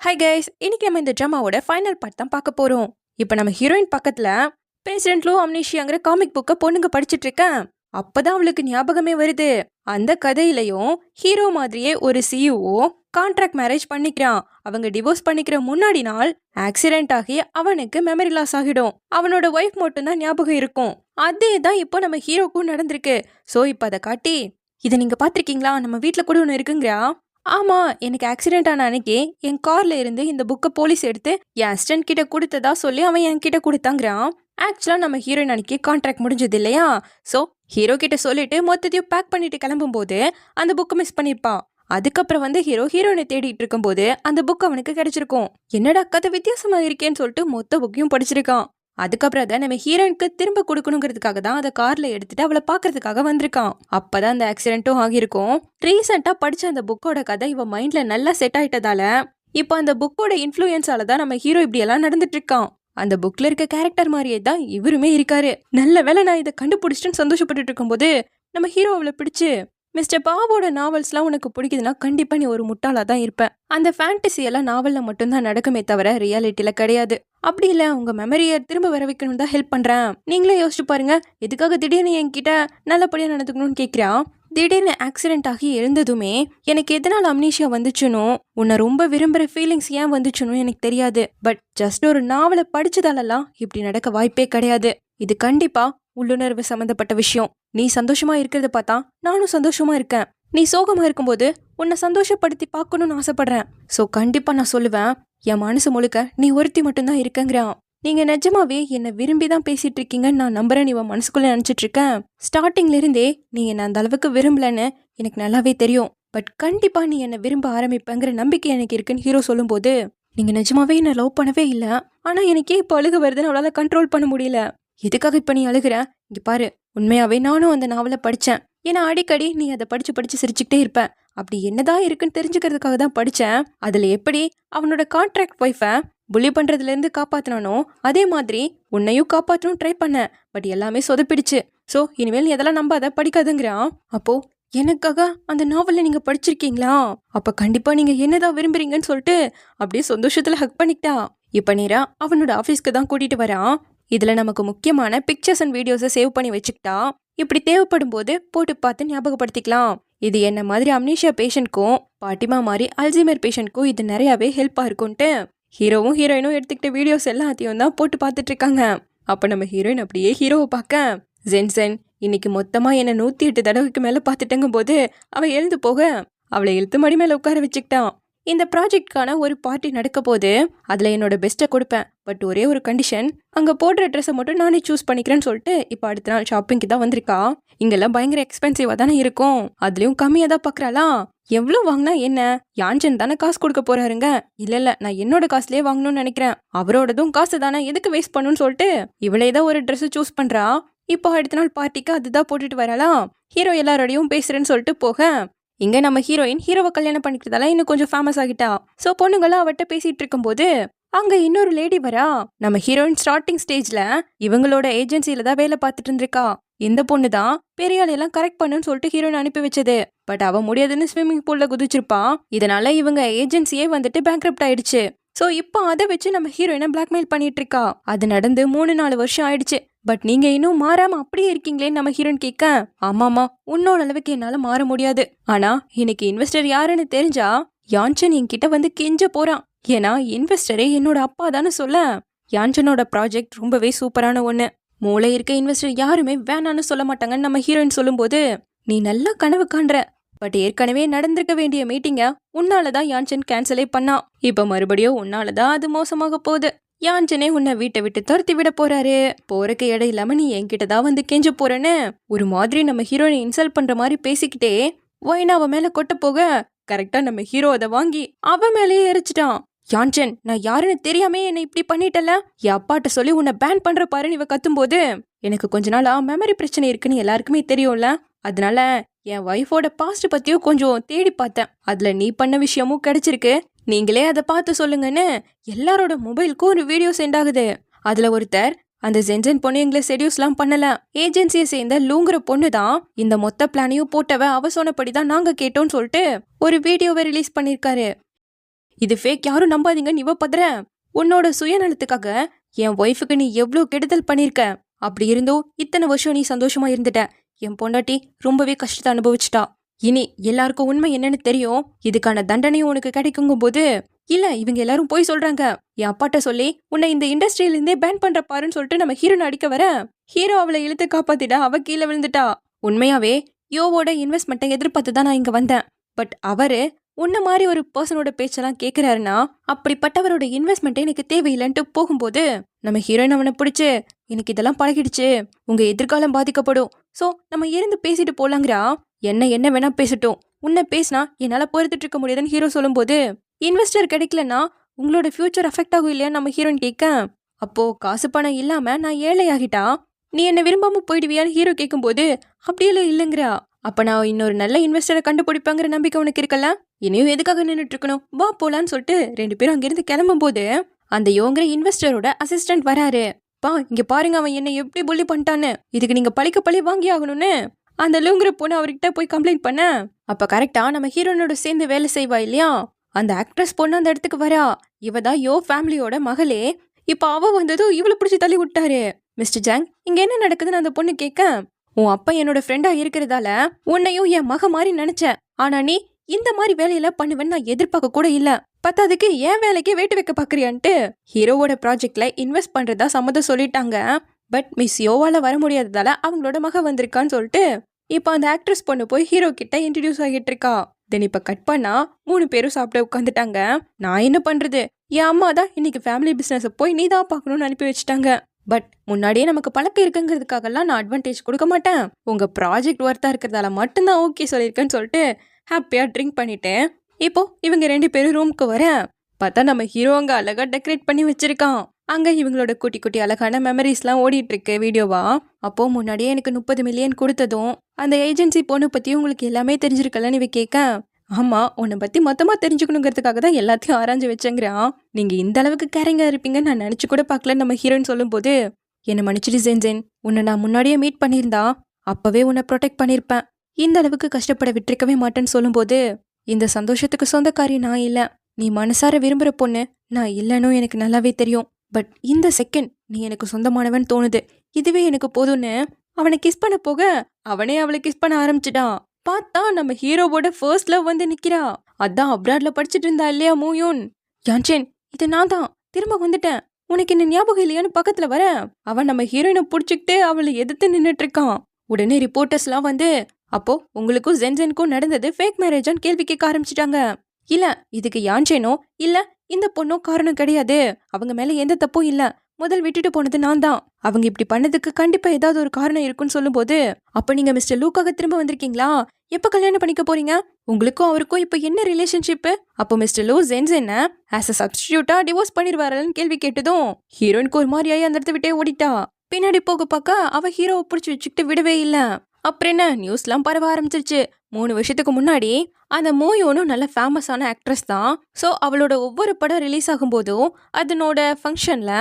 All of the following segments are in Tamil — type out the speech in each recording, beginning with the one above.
ஹாய் கைஸ், இன்னைக்கு நம்ம இந்த ட்ராமாவோட ஃபைனல் பார்ட் தான் பார்க்க போறோம். இப்போ நம்ம ஹீரோயின் பக்கத்துல பிரசிடென்ட் லோ அம்னீஷியாங்கிற காமிக் புக்கை பொண்ணுங்க படிச்சிட்டு இருக்கேன். அப்பதான் அவளுக்கு ஞாபகமே வருது. அந்த கதையிலையும் ஹீரோ மாதிரியே ஒரு சிஇஓ கான்ட்ராக்ட் மேரேஜ் பண்ணிக்கிறான். அவங்க டிவோர்ஸ் பண்ணிக்கிற முன்னாடி நாள் ஆக்சிடென்ட் ஆகி அவனுக்கு மெமரி லாஸ் ஆகிடும். அவனோட ஒய்ஃப் மட்டும் தான் ஞாபகம் இருக்கும். அதே தான் இப்போ நம்ம ஹீரோக்கும் நடந்திருக்கு. ஸோ இப்போ அதை காட்டி இதை நீங்க பாத்திருக்கீங்களா, நம்ம வீட்டில் கூட ஒன்று இருக்குங்கிறா. ஆமா, எனக்கு ஆக்சிடென்ட் ஆன அன்னைக்கு என் கார்ல இருந்து இந்த புக்கை போலீஸ் எடுத்து என் அசிஸ்டன்ட் கிட்ட கொடுத்ததா சொல்லி அவன் என் கிட்ட கொடுத்தாங்கிறான். ஆக்சுவலா நம்ம ஹீரோயின் அன்னைக்கு கான்ட்ராக்ட் முடிஞ்சது இல்லையா? ஸோ ஹீரோ கிட்ட சொல்லிட்டு மொத்தத்தையும் பேக் பண்ணிட்டு கிளம்பும் போது அந்த புக்கை மிஸ் பண்ணிருப்பான். அதுக்கப்புறம் வந்து ஹீரோயினை தேடிட்டு இருக்கும்போது அந்த புக் அவனுக்கு கிடைச்சிருக்கும். என்னடா கதை வித்தியாசமா இருக்கேன்னு சொல்லிட்டு மொத்த புக்கையும் படிச்சிருக்கான். அதுக்கப்புறம் தான் நம்ம ஹீரோயினுக்கு திரும்ப கொடுக்கணுங்கிறதுக்காக தான் அதை கார்ல எடுத்துட்டு அவளை பாக்குறதுக்காக வந்திருக்கான். அப்பதான் அந்த ஆக்சிடென்ட்டும் ஆகியிருக்கும். ரீசெண்டா படிச்ச அந்த புக்கோட கதை இவன் மைண்ட்ல நல்லா செட் ஆயிட்டதால இப்போ அந்த புக்கோட இன்ஃப்ளூயன்ஸால தான் நம்ம ஹீரோ இப்படி எல்லாம் நடந்துட்டு இருக்கான். அந்த புக்ல இருக்க கேரக்டர் மாதிரியே தான் இவருமே இருக்காரு. நல்ல வேளை நான் இதை கண்டுபிடிச்சிட்டுன்னு சந்தோஷப்பட்டு இருக்கும்போது நம்ம ஹீரோ அவளை பிடிச்சு, மிஸ்டர் பாவோட நாவல்ஸ்லாம் உனக்கு பிடிக்குதுன்னா கண்டிப்பா நீ ஒரு முட்டாளா தான் இருப்ப. அந்த ஃபேண்டசி எல்லாம் நாவல்ல மட்டும்தான் நடக்குமே தவிர ரியாலிட்டியில கிடையாது. அப்படி இல்ல, உங்க மெமரியை திரும்ப வர வைக்கணும் தான் ஹெல்ப் பண்றேன். நீங்களே யோசிச்சு பாருங்க, எதுக்காக திடீர்னு என்கிட்ட நல்லபடியா நடந்துக்கணும்னு கேட்கிறான். திடீர்னு ஆக்சிடென்ட் ஆகி எழுந்ததுமே எனக்கு எதனால அம்னீஷியா வந்துச்சுனோ, உன்னை ரொம்ப விரும்புற ஃபீலிங்ஸ் ஏன் வந்துச்சுன்னு எனக்கு தெரியாது. பட் ஜஸ்ட் ஒரு நாவலை படிச்சதாலலாம் இப்படி நடக்க வாய்ப்பே கிடையாது. இது கண்டிப்பா உள்ளுணர்வு சம்பந்தப்பட்ட விஷயம். நீ சந்தோஷமா இருக்கிறத பார்த்தா நானும் சந்தோஷமா இருக்கேன். நீ சோகமா இருக்கும்போது உன்னை சந்தோஷப்படுத்தி பார்க்கணும்னு ஆசைப்படுறேன். சோ கண்டிப்பா நான் சொல்லுவேன், என் மனசு முழுக்க நீ ஒருத்தி மட்டும்தான் இருக்கங்கிறான். நீங்க நிஜமாவே என்னை விரும்பி தான் பேசிட்டு இருக்கீங்கன்னு நான் நம்புறேன். இவன் மனசுக்குள்ள நினைச்சிட்டு இருக்கேன். ஸ்டார்டிங்ல இருந்தே நீ என்ன அந்த அளவுக்கு விரும்பலன்னு எனக்கு நல்லாவே தெரியும். பட் கண்டிப்பா நீ என்னை விரும்ப ஆரம்பிப்பங்கிற நம்பிக்கை எனக்கு இருக்குன்னு ஹீரோ சொல்லும் போது, நீங்க நிஜமாவே என்ன லவ் பண்ணவே இல்லை, ஆனா எனக்கே இப்போ அழுக வருதுன்னு அவளால கண்ட்ரோல் பண்ண முடியல. எதுக்காக இப்ப நீ அழுகிற? இங்க பாரு, உண்மையாவே நானும் அந்த நாவலை படிச்சேன். ஏன்னா அடிக்கடி நீ அதை படிச்சு படிச்சு சிரிச்சுக்கிட்டே இருப்ப. அப்படி என்னதான் இருக்குன்னு தெரிஞ்சுக்கிறதுக்காக தான் படிச்சேன். அதுல எப்படி அவனோட கான்ட்ராக்ட் ஒய்ஃபை புலி பண்றதுல இருந்து காப்பாத்தினானோ அதே மாதிரி உன்னையும் காப்பாற்றணும் ட்ரை பண்ண. பட் எல்லாமே சொதப்பிடுச்சு. சோ இனிமேல் நீ அதெல்லாம் நம்பாத, படிக்காதுங்கிறான். அப்போ எனக்காக அந்த நாவலை நீங்க படிச்சிருக்கீங்களா? அப்ப கண்டிப்பா நீங்க என்னதான் விரும்புறீங்கன்னு சொல்லிட்டு அப்படியே சந்தோஷத்துல ஹக் பண்ணிக்கிட்டா. இப்ப நேரா அவனோட ஆபீஸ்க்கு தான் கூட்டிட்டு வரான். இதுல நமக்கு முக்கியமான பிக்சர்ஸ் அண்ட் வீடியோஸை சேவ் பண்ணி வச்சுக்கிட்டா இப்படி தேவைப்படும் போது போட்டு பார்த்து ஞாபகப்படுத்திக்கலாம். இது என்ன மாதிரி அம்னீஷியா பேஷண்ட்க்கும் பாட்டிமா மாதிரி அல்சைமர் பேஷண்ட்க்கும் இது நிறையவே ஹெல்ப்பா இருக்கும்ட்டு ஹீரோவும் ஹீரோயினும் எடுத்துக்கிட்ட வீடியோஸ் எல்லாத்தையும் தான் போட்டு பார்த்துட்டு இருக்காங்க. அப்ப நம்ம ஹீரோயின் அப்படியே ஹீரோவை பார்க்க, ஜென்சன் இன்னைக்கு மொத்தமா என்ன 108 தடவைக்கு மேல பார்த்துட்டங்கும் போது அவ எழுந்து போக அவளை இழுத்து மடி மேல உட்கார வச்சுக்கிட்டான். இந்த ப்ராஜெக்ட்கான ஒரு பார்ட்டி நடக்க போது அதுல என்னோட பெஸ்ட்டை கொடுப்பேன். பட் ஒரே ஒரு கண்டிஷன், அங்க போடுற ட்ரெஸ்ஸை மட்டும் நானே சூஸ் பண்ணிக்கிறேன்னு சொல்லிட்டு இப்போ அடுத்த நாள் ஷாப்பிங்க்கு தான் வந்திருக்கா. இங்கெல்லாம் பயங்கர எக்ஸ்பென்சிவா தானே இருக்கும். அதுலயும் கம்மியா தான் பாக்குறாளா. எவ்வளவு வாங்கினா என்ன, யான்சன் தானே காசு கொடுக்க போறாருங்க. இல்ல நான் என்னோட காசுலயே வாங்கணும்னு நினைக்கிறேன். அவரோடதும் காசு தானே, எதுக்கு வேஸ்ட் பண்ணுன்னு சொல்லிட்டு இவளே தான் ஒரு ட்ரெஸ் சூஸ் பண்றா. இப்போ அடுத்த நாள் பார்ட்டிக்கு அதுதான் போட்டுட்டு வரலாம். ஹீரோ எல்லாரோடையும் பேசுறேன்னு சொல்லிட்டு போக, இங்க நம்ம ஹீரோயின் ஹீரோவை கல்யாணம் பண்ணிக்கிறதால இன்னும் கொஞ்சம் ஃபேமஸ் ஆகிட்டா. சோ பொண்ணுங்களாம் அவட்ட பேசிட்டு இருக்கும்போது அங்க இன்னொரு லேடி வரா. நம்ம ஹீரோயின் ஸ்டார்டிங் ஸ்டேஜ்ல இவங்களோட ஏஜென்சில தான் வேலை பார்த்துட்டு இருந்திருக்கா. இந்த பொண்ணு தான் பெரியாளையெல்லாம் கரெக்ட் பண்ணுன்னு சொல்லிட்டு ஹீரோயின் அனுப்பி வச்சது. பட் அவ முடியாதுன்னு ஸ்விம்மிங் பூல்ல குதிச்சிருப்பா. இதனால இவங்க ஏஜென்சியே வந்துட்டு பேங்க்ரப்ட் ஆயிடுச்சு. சோ இப்போ அதை வச்சு நம்ம ஹீரோயினை பிளாக்மெயில் பண்ணிட்டு இருக்கா. அது நடந்து 3-4 வருஷம் ஆயிடுச்சு. பட் நீங்க இன்னும் மாறாம அப்படியே இருக்கீங்களேன்னு நம்ம ஹீரோயின் கேட்க, ஆமாமா உன்னோட அளவுக்கு என்னால மாற முடியாது. ஆனா இன்னைக்கு இன்வெஸ்டர் யாருன்னு தெரிஞ்சா யான்சன் என்கிட்ட வந்து கெஞ்ச போறான். ஏன்னா இன்வெஸ்டரே என்னோட அப்பா தானே சொல்ல. யான்சனோட ப்ராஜெக்ட் ரொம்பவே சூப்பரான ஒண்ணு. மூளை இருக்க இன்வெஸ்டர் யாருமே வேணான்னு சொல்ல மாட்டாங்கன்னு நம்ம ஹீரோயின் சொல்லும் போது, நீ நல்லா கனவு காண்ற. பட் ஏற்கனவே நடந்திருக்க வேண்டிய மீட்டிங்க உன்னாலதான் யான்சன் கேன்சலே பண்ணா. இப்ப மறுபடியும் உன்னாலதான் அது மோசமாக போகுது. யான்சனே உன்னை வீட்டை விட்டு துரத்தி விட போறாரு. போறக்கு இடம் இல்லாம நீ என்கிட்டதான் வந்து கெஞ்ச போறேன்னு ஒரு மாதிரி நம்ம ஹீரோனை இன்சல்ட் பண்ற மாதிரி பேசிக்கிட்டே ஒயினா அவ மேல கொட்ட போக, கரெக்டா நம்ம ஹீரோ அதை வாங்கி அவ மேலேயே எரிச்சிட்டான். யான்சன், நான் யாருன்னு தெரியாமே என்ன இப்படி பண்ணிட்டல, என் அப்பாட்ட சொல்லி உன்னை பேன் பண்ற பாருன்னு இவ கத்தும் போது, எனக்கு கொஞ்ச நாளா மெமரி பிரச்சனை இருக்குன்னு எல்லாருக்குமே தெரியும்ல. அதனால என் ஒய்ஃபோட பாஸ்ட் பத்தியும் கொஞ்சம் தேடி பார்த்தேன். அதுல நீ பண்ண விஷயமும் கிடைச்சிருக்கு. நீங்களே அதை பார்த்து சொல்லுங்கன்னு எல்லாரோட மொபைலுக்கும் ஒரு வீடியோ சென்ட் ஆகுது. அதுல ஒருத்தர், அந்த ஜென்சன் பொண்ணு எங்களை செடியூஸ்லாம் பண்ணல, ஏஜென்சியை சேர்ந்த லூங்குற பொண்ணு தான் இந்த மொத்த பிளானையும் போட்டவ, அவ சொன்னபடிதான் நாங்க கேட்டோம்னு சொல்லிட்டு ஒரு வீடியோவை ரிலீஸ் பண்ணிருக்காரு. இது ஃபேக், யாரும் நம்பாதீங்கன்னு இவ பதற. உன்னோட சுயநலத்துக்காக என் ஒய்ஃபுக்கு நீ எவ்வளோ கெடுதல் பண்ணிருக்க. அப்படி இருந்தோ இத்தனை வருஷம் நீ சந்தோஷமா இருந்துட்ட. என் பொண்டாட்டி ரொம்பவே கஷ்டத்தை அனுபவிச்சிட்டா. இனி எல்லாருக்கும் உண்மை என்னன்னு தெரியும். இதுக்கான தண்டனையும் உனக்கு கிடைக்குங்கும் போது, இல்ல இவங்க எல்லாரும் போய் சொல்றாங்க, என் அப்பாட்ட சொல்லி உன்னை இந்த இண்டஸ்ட்ரியில இருந்தே பேன் பண்ற பாருன்னு சொல்லிட்டு நம்ம ஹீரோனை அடிக்க வர, ஹீரோ அவளை இழுத்து காப்பாத்திட அவ கீழே விழுந்துட்டா. உண்மையாவே யோவோட இன்வெஸ்ட்மெண்ட்டை எதிர்பார்த்து தான் நான் இங்க வந்தேன். பட் அவரு உன்ன மாதிரி ஒரு பர்சனோட பேச்செல்லாம் கேட்கிறாருன்னா, அப்படிப்பட்டவரோட இன்வெஸ்ட்மெண்ட்டே எனக்கு தேவையில்லைன்ட்டு போகும்போது நம்ம ஹீரோயின் அவனை பிடிச்சு, எனக்கு இதெல்லாம் பழகிடுச்சு, உங்க எதிர்காலம் பாதிக்கப்படும், ஸோ நம்ம இருந்து பேசிட்டு போலாங்கிறா. என்ன வேணா பேசட்டும், உன்னை பேசினா என்னால பொறுத்துட்டு இருக்க முடியாதுன்னு ஹீரோ சொல்லும்போது, இன்வெஸ்டர் கிடைக்கலன்னா உங்களோட ஃபியூச்சர் அஃபெக்ட் ஆகும் இல்லையா நம்ம ஹீரோயின் கேட்க. அப்போ காசு பணம் இல்லாம நான் ஏழை ஆகிட்டா நீ என்ன விரும்பாம போயிடுவியான்னு ஹீரோ கேட்கும்போது, அப்படியெல்லாம் இல்லைங்கிறா. அப்ப நான் இன்னொரு நல்ல இன்வெஸ்டரை கண்டுபிடிப்பாங்கிற நம்பிக்கை உனக்கு இருக்கல, இனியும் எதுக்காக நின்றுட்டு இருக்கணும், வா போலான்னு சொல்லிட்டு 2 பேரும் அங்கிருந்து கிளம்பும் போது அந்த யோங்கிற இன்வெஸ்டரோட அசிஸ்டன்ட் வராரு. பா இங்க பாருங்க அவன் என்ன எப்படி புள்ளி பண்ணிட்டான்னு, இதுக்கு நீங்க பழி வாங்கி ஆகணும்னு அந்த லூங்கிற பொண்ணு அவர்கிட்ட போய் கம்ப்ளைண்ட் பண்ண. அப்ப கரெக்டா நம்ம ஹீரோனோட சேர்ந்து வேலை செய்வா இல்லையா அந்த ஆக்ட்ரஸ் பொண்ணு அந்த இடத்துக்கு வரா. இவதான் யோ ஃபேமிலியோட மகளே. இப்ப அவ வந்ததும் இவளை பிடிச்சி தள்ளி விட்டாரு. மிஸ்டர் ஜாங் இங்க என்ன நடக்குதுன்னு அந்த பொண்ணு கேட்க, உன் அப்பா என்னோட ஃப்ரெண்டா இருக்கிறதால உன்னையும் என் மக மாதிரி நினைச்சேன். ஆனா நீ இந்த மாதிரி வேலையில பண்ணுவேன்னு நான் எதிர்பார்க்க கூட இல்ல. பத்தாதுக்கு என் வேலைக்கே வேட்டு வைக்க பாக்குறியான்ட்டு ஹீரோவோட ப்ராஜெக்ட்ல இன்வெஸ்ட் பண்றதா சம்மதம் சொல்லிட்டாங்க. பட் மிஸ் யோவால வர முடியாததால அவங்களோட மக வந்திருக்கான்னு சொல்லிட்டு இப்ப அந்த ஆக்ட்ரஸ் பொண்ணு போய் ஹீரோ கிட்ட இன்ட்ரடியூஸ் ஆகிட்டு இருக்கா. தென் இப்ப கட் பண்ணா 3 பேரும் சாப்பிட உட்காந்துட்டாங்க. நான் என்ன பண்றது, என் அம்மா தான் இன்னைக்கு ஃபேமிலி பிசினஸ் போய் நீ தான் பாக்கணும்னு அனுப்பி வச்சுட்டாங்க. பட் முன்னாடியே நமக்கு பழக்கம் இருக்குங்கிறதுக்காகலாம் நான் அட்வான்டேஜ் கொடுக்க மாட்டேன். உங்க ப்ராஜெக்ட் ஒர்த்தா இருக்கிறதால மட்டும்தான் ஓகே சொல்லியிருக்கேன்னு சொல்லிட்டு ஹாப்பியா ட்ரிங்க் பண்ணிட்டேன். இப்போ இவங்க 2 பேரும் ரூமுக்கு வர பார்த்தா நம்ம ஹீரோ அங்க அழகா டெக்கரேட் பண்ணி வச்சிருக்கான். அங்க இவங்களோட குட்டி குட்டி அழகான மெமரிஸ்லாம் ஓடிட்டு இருக்கு வீடியோவா. அப்போ முன்னாடியே எனக்கு 30 மில்லியன் கொடுத்ததும் அந்த ஏஜென்சி பொண்ணு பத்தி உங்களுக்கு எல்லாமே தெரிஞ்சிருக்கலன்னு இவ கேட்க, ஆமா உன்னை பத்தி மொத்தமா தெரிஞ்சுக்கணுங்கிறதுக்காக தான் எல்லாத்தையும் ஆராய்ஞ்சு வச்சேங்கிறான். நீங்க இந்த அளவுக்கு கேரிங்கா இருப்பீங்கன்னு நான் நினைச்சு கூட பார்க்கலன்னு நம்ம ஹீரோன்னு சொல்லும் போது, என்ன மன்னிச்சிடு ஜென்ஜென், உன்னை நான் முன்னாடியே மீட் பண்ணியிருந்தா அப்பவே உன்னை ப்ரொடெக்ட் பண்ணிருப்பேன். இந்த அளவுக்கு கஷ்டப்பட விட்டுருக்கவே மாட்டேன்னு சொல்லும் போது, இந்த சந்தோஷத்துக்கு சொந்தக்காரி நான் இல்ல, நீ மனசார விரும்புற பொண்ணு நான் இல்லைன்னு எனக்கு நல்லாவே தெரியும். பட் இந்த செகண்ட் நீ எனக்கு சொந்தமானவன் தோணுது, இதுவே எனக்கு போதும்னு அவனை கிஸ் பண்ண போக அவனே அவளை கிஸ் பண்ண ஆரம்பிச்சிட்டான். பார்த்தா நம்ம ஹீரோவோட ஃபர்ஸ்ட் லவ் வந்து நிக்கிறா. அதான் அப்ராட்ல படிச்சுட்டு இருந்தா இல்லையா மூயூன். யான்சென் இது நான் தான் திரும்ப வந்துட்டேன், உனக்கு என்ன ஞாபகம் இல்லையான்னு பக்கத்துல வர அவன் நம்ம ஹீரோயினை புடிச்சுக்கிட்டு அவளை எதிர்த்து நின்னுட்டு இருக்கான். உடனே ரிப்போர்ட்டர்ஸ்லாம் வந்து, அப்போ உங்களுக்கும் ஜென்ஜெனுக்கும் நடந்தது ஃபேக் மேரேஜான்னு கேள்வி கேட்க ஆரம்பிச்சிட்டாங்க. இல்ல இதுக்கு யான்செனோ இல்ல இந்த பொண்ணும் காரணம் கிடையாது, அவங்க மேல எந்த தப்பும் இல்ல, முதல் விட்டுட்டு போனது நான் தான், அவங்க இப்படி பண்ணதுக்கு கண்டிப்பா ஏதாவது ஒரு காரணம் இருக்குன்னு சொல்லும் போது, அப்ப நீங்க மிஸ்டர் லூக்காக திரும்ப வந்திருக்கீங்களா, எப்ப கல்யாணம் பண்ணிக்க போறீங்க, உங்களுக்கும் அவருக்கும் இப்ப என்ன ரிலேஷன்ஷிப், அப்போ மிஸ்டர் லூ ஜென்ஜென்ன ஆஸ் அ சப்ஸ்டிடியூட்டா டிவோர்ஸ் பண்ணிடுவாருன்னு கேள்வி கேட்டதும் ஹீரோயினுக்கு ஒரு மாதிரியாயி அந்த இடத்த விட்டே ஓடிட்டா. பின்னாடி போக பார்க்க அவ ஹீரோவை பிடிச்சி வச்சுக்கிட்டு விடவே இல்ல. அப்புறம் என்ன நியூஸ்லாம் பரவ ஆரம்பிச்சிருச்சு. 3 வருஷத்துக்கு முன்னாடி அந்த மூயோனும் நல்ல ஃபேமஸான ஆக்ட்ரஸ் தான். ஸோ அவளோட ஒவ்வொரு படம் ரிலீஸ் ஆகும்போதும் அதனோட ஃபங்க்ஷன்ல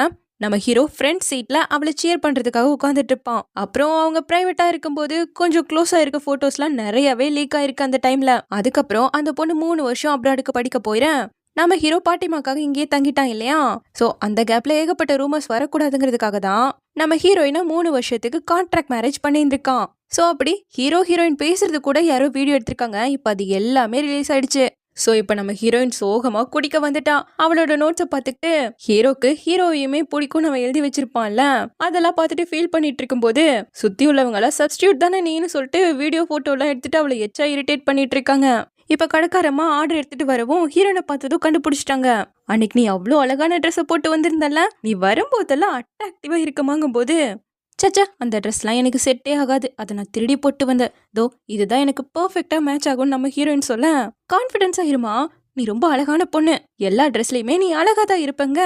நம்ம ஹீரோ ஃப்ரண்ட் சீட்ல அவளை சேர் பண்றதுக்காக உட்காந்துட்டு இருப்பான். அப்புறம் அவங்க பிரைவேட்டா இருக்கும்போது கொஞ்சம் க்ளோஸா இருக்க போட்டோஸ்லாம் நிறையவே லீக் ஆயிருக்கு அந்த டைம்ல. அதுக்கப்புறம் அந்த பொண்ணு 3 வருஷம் அப்ராடுக்கு படிக்க போயிறேன், நம்ம ஹீரோ பாட்டிமாக்காக இங்கேயே தங்கிட்டான் இல்லையா. ஸோ அந்த கேப்ல ஏகப்பட்ட ரூமர்ஸ் வரக்கூடாதுங்கிறதுக்காக தான் நம்ம ஹீரோயினை 3 வருஷத்துக்கு கான்ட்ராக்ட் மேரேஜ் பண்ணியிருந்திருக்கான். ஸோ அப்படி ஹீரோ ஹீரோயின் பேசுறது கூட யாரோ வீடியோ எடுத்திருக்காங்க. இப்போ அது எல்லாமே ரிலீஸ் ஆயிடுச்சு. ஸோ இப்போ நம்ம ஹீரோயின் சோகமா குடிக்க வந்துட்டான். அவளோட நோட்ஸை பார்த்துக்கிட்டு ஹீரோக்கு ஹீரோயுமே பிடிக்கும் நம்ம எழுதி வச்சிருப்பான்ல, அதெல்லாம் பார்த்துட்டு ஃபீல் பண்ணிட்டு இருக்கும்போது சுத்தி உள்ளவங்கள சப்ஸ்டியூட் தானே நீன்னு சொல்லிட்டு வீடியோ போட்டோலாம் எடுத்துட்டு அவளை எச்சா இரிட்டேட் பண்ணிட்டு இருக்காங்க. இப்ப கடைக்காரமா ஆர்டர் எடுத்துட்டு வரவும் ஹீரோனை பார்த்ததும் கண்டுபிடிச்சிட்டாங்க. அன்னைக்கு நீ அவ்வளோ அழகான ட்ரெஸ்ஸை போட்டு வந்திருந்தல, நீ வரும்போதெல்லாம் அட்ராக்டிவா இருக்கமாங்கும் போது, சச்சா அந்த ட்ரெஸ்லாம் எனக்கு செட்டே ஆகாது, அதை நான் திருடி போட்டு வந்தேன், தோ இதுதான் எனக்கு பர்ஃபெக்டா மேட்ச் ஆகும்னு நம்ம ஹீரோயின் சொல்ல, கான்ஃபிடென்ஸா இருமா, நீ ரொம்ப அழகான பொண்ணு, எல்லா ட்ரெஸ்லயுமே நீ அழகா தான் இருப்பங்க.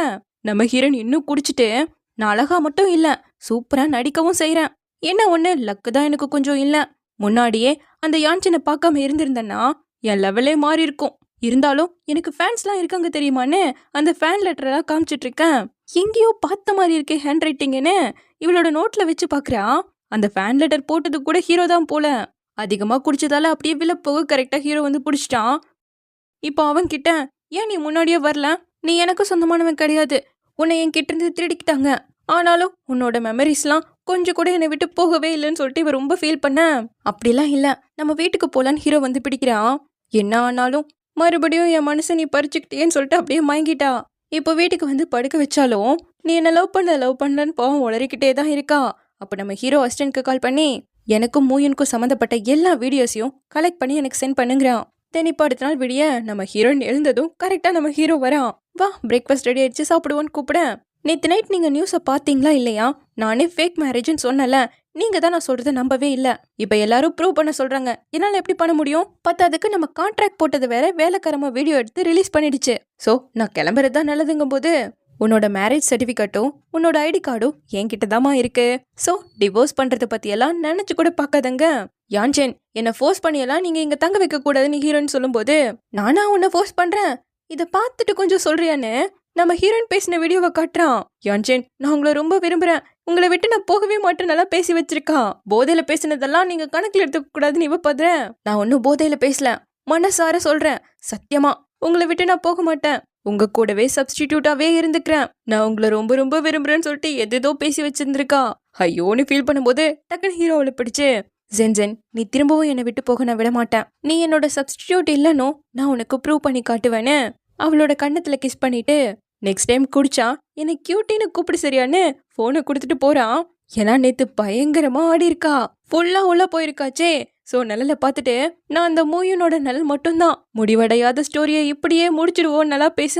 நம்ம ஹீரோயின் இன்னும் குடிச்சிட்டு, நான் அழகா மட்டும் இல்ல சூப்பரா நடிக்கவும் செய்யறேன், என்ன ஒண்ணு லக்கு தான் எனக்கு கொஞ்சம் இல்ல, முன்னாடியே அந்த யான்சனை பார்க்காம இருந்திருந்தேன்னா என் லெவலே மாறி இருக்கும், இருந்தாலும் எனக்கு ஃபேன்ஸ்லாம் இருக்காங்க தெரியுமான்னு அந்த ஃபேன் லெட்டரெல்லாம் காமிச்சிட்டு இருக்கேன், எங்கேயோ பார்த்த மாதிரி இருக்கே ஹேண்ட் ரைட்டிங்னு இவளோட நோட்ல வச்சு பாக்குறா. அந்த ஃபேன் லெட்டர் போட்டது கூட ஹீரோ தான் போல, அதிகமா குடிச்சதால அப்படியே விழ போக கரெக்டா ஹீரோ வந்து பிடிச்சிட்டான். இப்போ அவன் கிட்ட ஏன் நீ முன்னாடியே வரல? நீ எனக்கு சொந்தமானவன் கிடையாது. உன்னை என்கிட்ட இருந்து திருடிக்கிட்டாங்க. ஆனாலும் உன்னோட மெமரிஸ்லாம் கொஞ்சம் கூட என்னை விட்டு போகவே இல்லைன்னு சொல்லிட்டு இவ ரொம்ப ஃபீல் பண்ண. அப்படிலாம் இல்ல, நம்ம வீட்டுக்கு போலான்னு ஹீரோ வந்து பிடிக்கிறான். என்ன ஆனாலும் மறுபடியும் என் மனசை நீ பறிச்சுக்கிட்டேன்னு சொல்லிட்டு அப்படியே மயங்கிட்டா. இப்போ வீட்டுக்கு வந்து படுக்க வச்சாலும் நீ என்ன லவ் பண்ணலன்னு பாவம் உளறிக்கிட்டே தான் இருக்கா. அப்போ நம்ம ஹீரோ அசிஸ்டன்ட்க்கு கால் பண்ணி எனக்கும் மூயனுக்கும் சம்மந்தப்பட்ட எல்லா வீடியோஸையும் கலெக்ட் பண்ணி எனக்கு சென்ட் பண்ணுங்கிறான். தென் இப்போ அடுத்த நாள் விடிய நம்ம ஹீரோயின் எழுந்ததும் கரெக்டாக நம்ம ஹீரோ வரான். வா பிரேக்ஃபாஸ்ட் ரெடி ஆயிடுச்சு சாப்பிடுவோன்னு கூப்பிட. நேற்று நைட் நீங்கள் நியூஸை பார்த்தீங்களா இல்லையா? நானே ஃபேக் மேரேஜ்னு சொன்னல, நீங்கள் தான் நான் சொல்கிறத நம்பவே இல்லை. இப்போ எல்லாரும் ப்ரூவ் பண்ண சொல்கிறாங்க. என்னால் எப்படி பண்ண முடியும்? பத்தாதுக்கு நம்ம கான்ட்ராக்ட் போட்டது வேற வேலைக்காரமாக வீடியோ எடுத்து ரிலீஸ் பண்ணிடுச்சு. ஸோ நான் கிளம்புறது தான் நல்லதுங்கும் போது உன்னோட மேரேஜ் சர்டிஃபிகேட்டும் உன்னோட ஐடி கார்டும் என்கிட்ட தாமா இருக்கு. ஸோ டிவோர்ஸ் பண்ணுறத பற்றியெல்லாம் நினச்சி கூட பார்க்காதங்க. யான்சென் என்னை ஃபோர்ஸ் பண்ணியெல்லாம் நீங்கள் இங்கே தங்க வைக்கக்கூடாதுன்னு ஹீரோயின் சொல்லும்போது நானா உன்னை ஃபோர்ஸ் பண்ணுறேன், இதை பார்த்துட்டு கொஞ்சம் சொல்றியான்னு நம்ம ஹீரோயின் பேசின வீடியோவை காட்டுறான். யான்சென் நான் உங்களை ரொம்ப விரும்புறேன், உங்களை விட்டு நான் போகவே மாட்டேன் நல்லா பேசி வச்சிருக்கா. போதையில பேசினதெல்லாம் நீங்க கணக்கில் எடுத்துக்க கூடாதுன்னு இவ பண்றேன். நான் ஒன்னும் போதையில பேசல, மனசார சொல்றேன். சத்தியமா உங்களை விட்டு நான் போக மாட்டேன், உங்க கூடவே சப்ஸ்டிடியூட்டாவே இருந்துக்கிறேன். நான் உங்களை ரொம்ப ரொம்ப விரும்புறேன்னு சொல்லிட்டு எதோ பேசி வச்சிருந்திருக்கா. ஐயோன்னு ஃபீல் பண்ணும்போது டக்குன்னு ஹீரோவில் பிடிச்சு ஜென்ஜென் நீ திரும்பவும் என்னை விட்டு போக நான் விட மாட்டேன். நீ என்னோட சப்ஸ்டிடியூட் இல்லைனோ நான் உனக்கு ப்ரூவ் பண்ணி காட்டுவேன்னு அவளோட கண்ணத்துல கிஸ் பண்ணிட்டு நெக்ஸ்ட் டைம் குடிச்சா என்னை கியூட்டின்னு கூப்பிடு சரியான்னு போனை கொடுத்துட்டு போறான். ஏன்னா நேத்து பயங்கரமா ஆடி இருக்கா, ஃபுல்லா உள்ள போயிருக்காச்சே. ஸோ நலலை பார்த்துட்டு நான் அந்த மூயனோட நலல் மட்டும்தான், முடிவடையாத ஸ்டோரியை இப்படியே முடிச்சிடுவோம் நல்லா பேச.